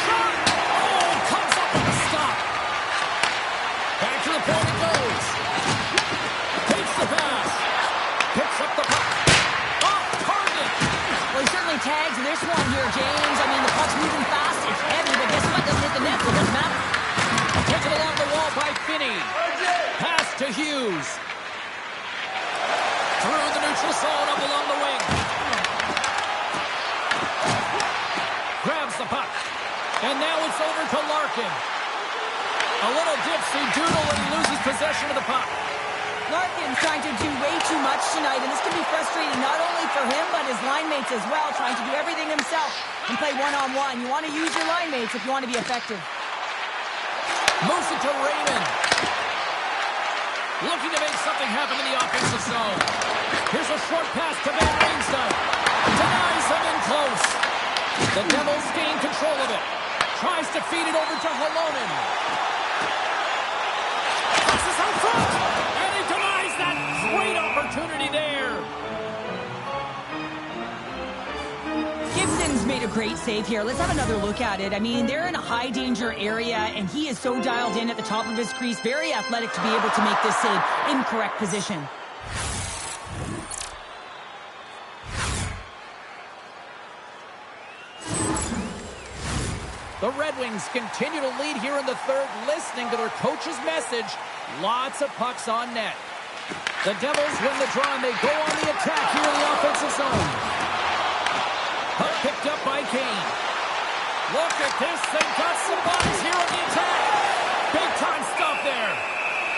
Shot! Oh, comes up with a stop. Back to the point it goes. Takes the pass. Picks up the puck. Off target. Well, he certainly tags this one here, James. I mean, the puck's moving fast. It's heavy, but guess what? Doesn't hit the net, so it doesn't matter. Taken along the wall by Finney. Pass to Hughes. Through the neutral zone up along the wing. Grabs the puck. And now it's over to Larkin. A little dipsy-doodle and he loses possession of the puck. Larkin's trying to do way too much tonight, and this can be frustrating not only for him, but his line mates as well, trying to do everything himself and play one-on-one. You want to use your line mates if you want to be effective. Moves it to Raymond. Looking to make something happen in the offensive zone. Here's a short pass to Van Riemsdyk. Denies him in close. The Devils gain control of it. Tries to feed it over to Halonen. Passes out front. And he denies that great opportunity there. Gibson's made a great save here. Let's have another look at it. I mean, they're in a high danger area, and he is so dialed in at the top of his crease. Very athletic to be able to make this save in correct position. The Red Wings continue to lead here in the third, listening to their coach's message. Lots of pucks on net. The Devils win the draw, and they go on the attack here in the offensive zone. Puck picked up Kane. Look at this. They've got some bodies here on the attack. Big time stuff there.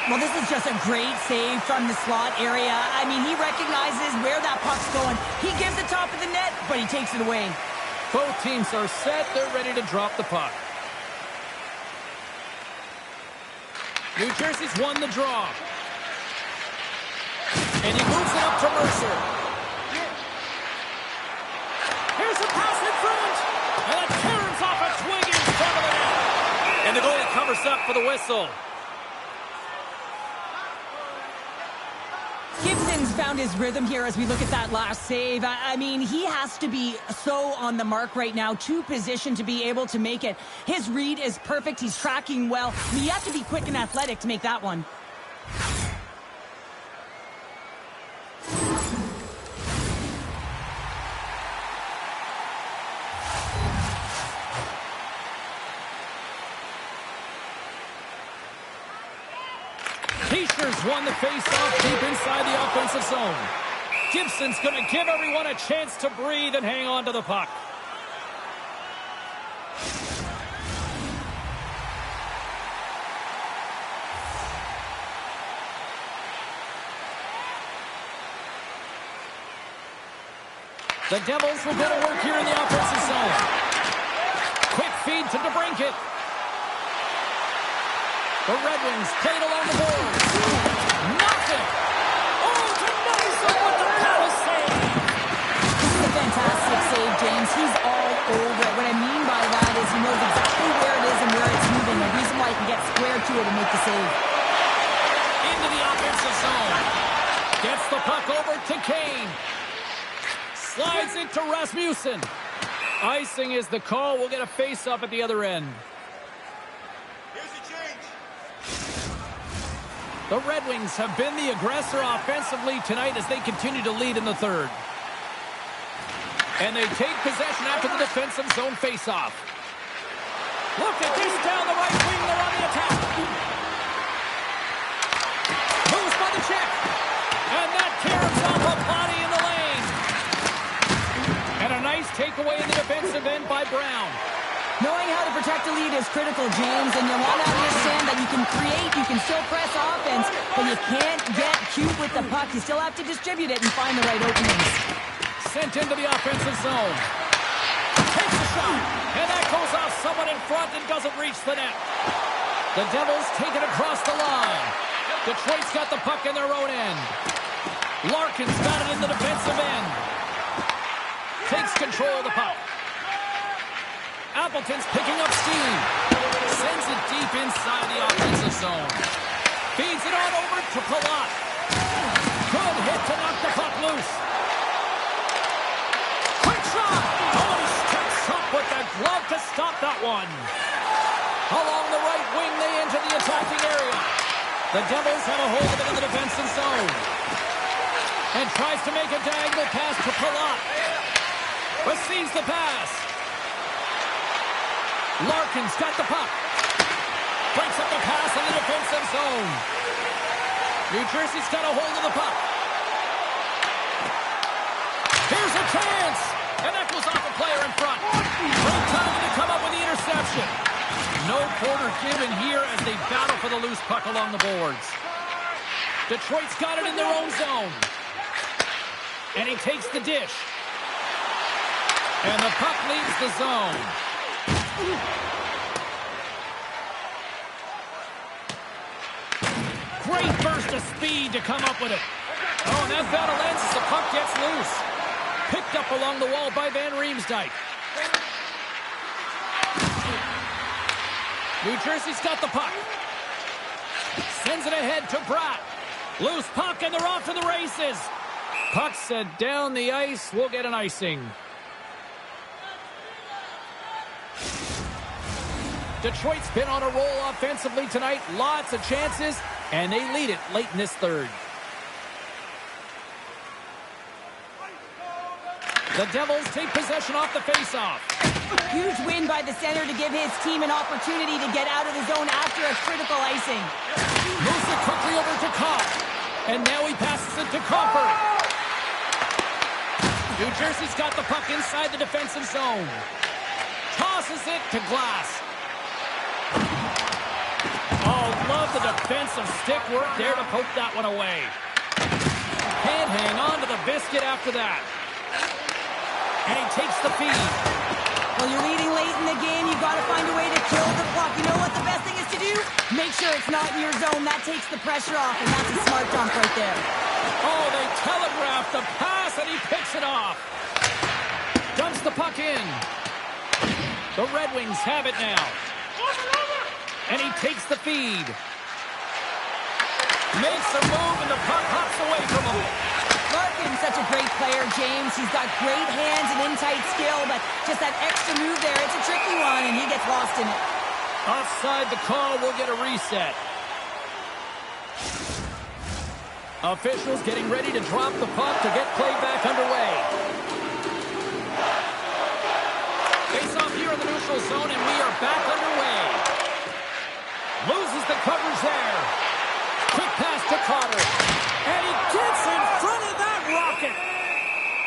Well, this is just a great save from the slot area. I mean, he recognizes where that puck's going. He gives the top of the net, but he takes it away. Both teams are set. They're ready to drop the puck. New Jersey's won the draw. And he moves it up to Mercer. Here's a pass in front. And it turns off a swing in front of the net. And the goalie covers up for the whistle. Gibson's found his rhythm here as we look at that last save. I mean, he has to be so on the mark right now to position to be able to make it. His read is perfect. He's tracking well. I mean, you have to be quick and athletic to make that one. T-shirts won the face-off deep inside the offensive zone. Gibson's going to give everyone a chance to breathe and hang on to the puck. The Devils will go to work here in the offensive zone. Quick feed to DeBrincat. The Red Wings played along the boards. Nothing. Oh, denies them with the power save. This is a fantastic save, James. He's all over it. What I mean by that is he knows exactly where it is and where it's moving. The reason why he can get square to it and make the save. Into the offensive zone. Gets the puck over to Kane. Slides it to Rasmussen. Icing is the call. We'll get a face-off at the other end. The Red Wings have been the aggressor offensively tonight as they continue to lead in the third. And they take possession after the defensive zone faceoff. Look at this down the right wing. They're on the attack. Moves by the check. And that tears off a body in the lane. And a nice takeaway in the defensive end by Brown. Knowing how to protect a lead is critical, James, and you want to understand that you can create, you can still press offense, but you can't get cute with the puck. You still have to distribute it and find the right openings. Sent into the offensive zone. Takes a shot, and that goes off someone in front and doesn't reach the net. The Devils take it across the line. Detroit's got the puck in their own end. Larkin's got it in the defensive end. Takes control of the puck. Appleton's picking up steam. Sends it deep inside the offensive zone. Feeds it on over to Palat. Good hit to knock the puck loose. Quick shot. Oh, he steps up with the glove to stop that one. Along the right wing, they enter the attacking area. The Devils have a hold of it in the defensive zone. And tries to make a diagonal pass to Palat. Receives the pass. Larkin's got the puck. Breaks up the pass in the defensive zone. New Jersey's got a hold of the puck. Here's a chance. And that goes off a player in front. Great time to come up with the interception. No quarter given here as they battle for the loose puck along the boards. Detroit's got it in their own zone. And he takes the dish. And the puck leaves the zone. Great burst of speed to come up with it. Oh, and that battle ends as the puck gets loose. Picked up along the wall by Van Riemsdyk. New Jersey's got the puck. Sends it ahead to Bratt. Loose puck and they're off to the races. Puck set down the ice. We'll get an icing. Detroit's been on a roll offensively tonight. Lots of chances, and they lead it late in this third. The Devils take possession off the faceoff. Huge win by the center to give his team an opportunity to get out of the zone after a critical icing. Moves it quickly over to Kopp. And now he passes it to Crawford. New Jersey's got the puck inside the defensive zone. forces it to glass. Oh, love the defensive stick work there to poke that one away. Can't hang on to the biscuit after that. And he takes the feed. Well, you're leading late in the game. You've got to find a way to kill the puck. You know what the best thing is to do? Make sure it's not in your zone. That takes the pressure off, and that's a smart dump right there. Oh, they telegraph the pass, and he picks it off. Dumps the puck in. The Red Wings have it now. And he takes the feed. Makes a move, and the puck hops away from him. Larkin's such a great player, James. He's got great hands and in-tight skill, but just that extra move there, it's a tricky one, and he gets lost in it. Offside the call, we'll get a reset. Officials getting ready to drop the puck to get play back underway. Face off here in the neutral zone, and we are back underway. Loses the coverage there. Quick pass to Carter. And he gets in front of that rocket.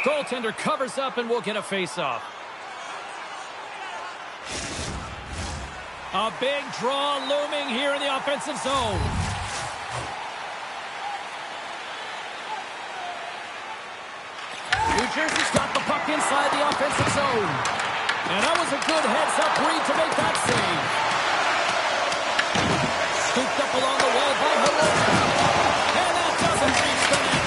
Goaltender covers up, and we'll get a face-off. A big draw looming here in the offensive zone. New Jersey's got the puck inside the offensive zone. And that was a good heads-up read to make that save. Scooped up along the wall by Halloran. And that doesn't reach the net.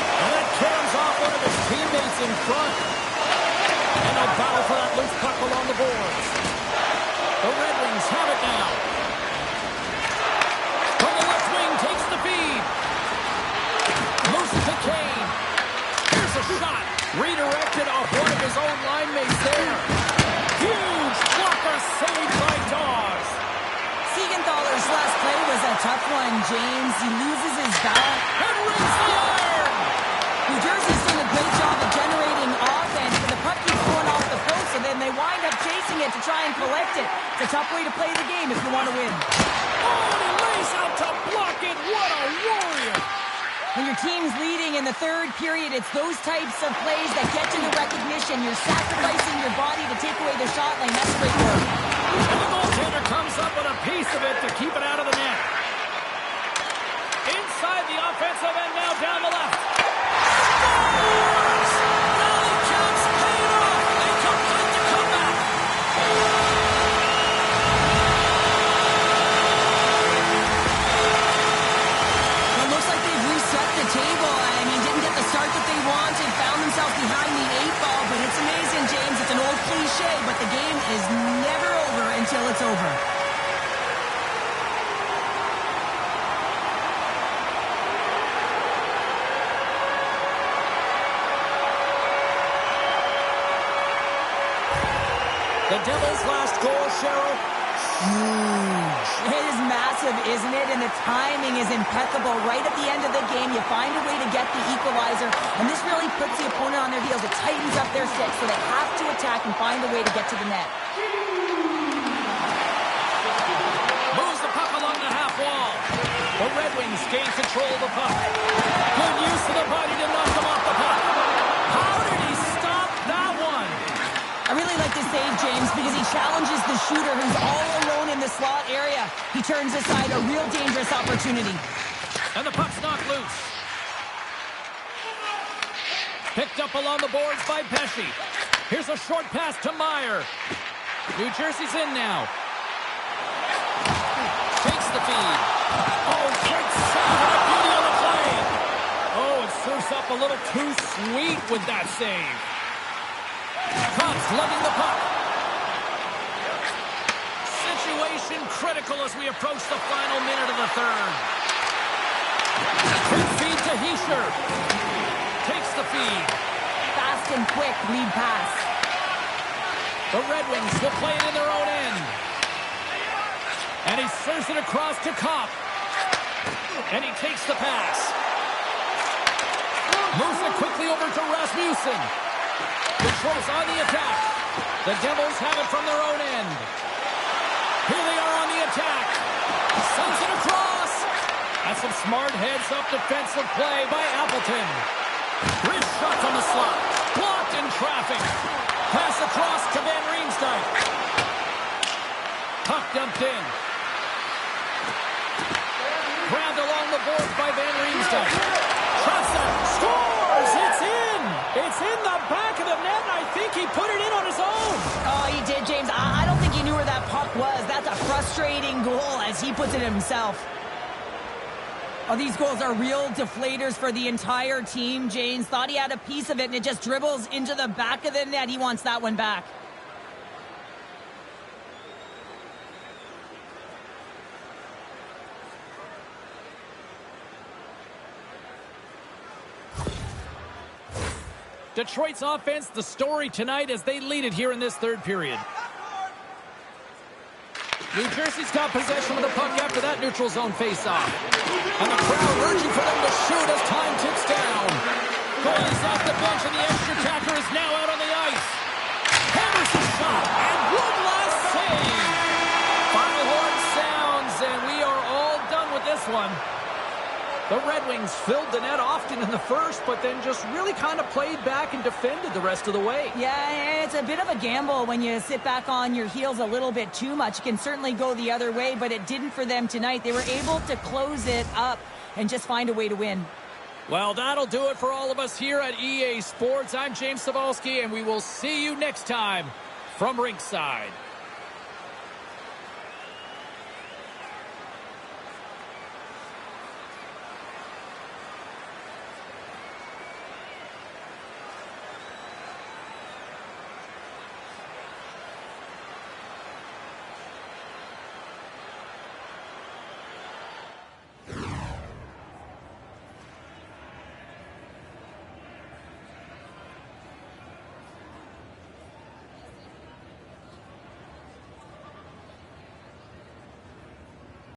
And that carries off one of his teammates in front. And a battle for that loose puck along the boards. The Red Wings have it now. From the left wing, takes the feed. Moves to Kane. Here's a shot. Redirected off one of his own line mates there. Huge blocker saved by Dawes. Siegenthaler's last play was a tough one, James. He loses his balance. And rings the iron. New Jersey's doing a great job of generating offense, but the puck keeps going off the post, so then they wind up chasing it to try and collect it. It's a tough way to play the game if you want to win. Oh, and he lays out to block it. What a warrior. When your team's leading in the third period, it's those types of plays that get you the recognition. You're sacrificing your body to take away the shot lane. That's great work. And the goaltender comes up with a piece of it to keep it out of the net. Inside the offensive end now down the left. Scores! Rally counts paid off. They complete the comeback. It looks like they've reset the table. I mean, didn't get the start that they wanted, found themselves behind the 8-ball, but it's amazing, James. It's an old cliche, but the game is never over until it's over. The Devils' last goal, Cheryl, huge. It is massive, isn't it? And the timing is impeccable. Right at the end of the game, you find a way to get the equalizer, and this really puts the opponent on their heels. It tightens up their stick, so they have to attack and find a way to get to the net. Moves the puck along the half wall. The Red Wings gain control of the puck. Good use of the body to knock them off the puck. How did he stop that one? I really like this save, James, because he challenges the shooter who's all alone in the slot area. He turns aside a real dangerous opportunity. And the puck's knocked loose. Picked up along the boards by Pesci. Here's a short pass to Meyer. New Jersey's in now. Takes the feed. Oh, great save and a beauty on the play. Oh, it serves up a little too sweet with that save. Cops lugging the puck. Situation critical as we approach the final minute of the third. Quick feed to Hischier. Takes the feed. Fast and quick lead pass. The Red Wings will play it in their own end. And he serves it across to Kopp. And he takes the pass. Moves it quickly over to Rasmussen. Detroit's on the attack. The Devils have it from their own end. Here they are on the attack. Sends it across. That's some smart heads-up defensive play by Appleton. Wrist shot on the slot. Blocked in traffic. Pass across to Van Riemsdyk. frustrating goal, as he puts it himself. Oh, these goals are real deflators for the entire team. James thought he had a piece of it, and it just dribbles into the back of the net. He wants that one back. Detroit's offense, the story tonight as they lead it here in this third period. New Jersey's got possession of the puck after that neutral zone faceoff. And the crowd urging for them to shoot as time ticks down. Goalie's off the bench and the extra attacker is now out on the ice. Hammers the shot and one last save. Final horn sounds and we are all done with this one. The Red Wings filled the net often in the first, but then just really kind of played back and defended the rest of the way. Yeah, it's a bit of a gamble when you sit back on your heels a little bit too much. It can certainly go the other way, but it didn't for them tonight. They were able to close it up and just find a way to win. Well, that'll do it for all of us here at EA Sports. I'm James Cebulski, and we will see you next time from Rinkside.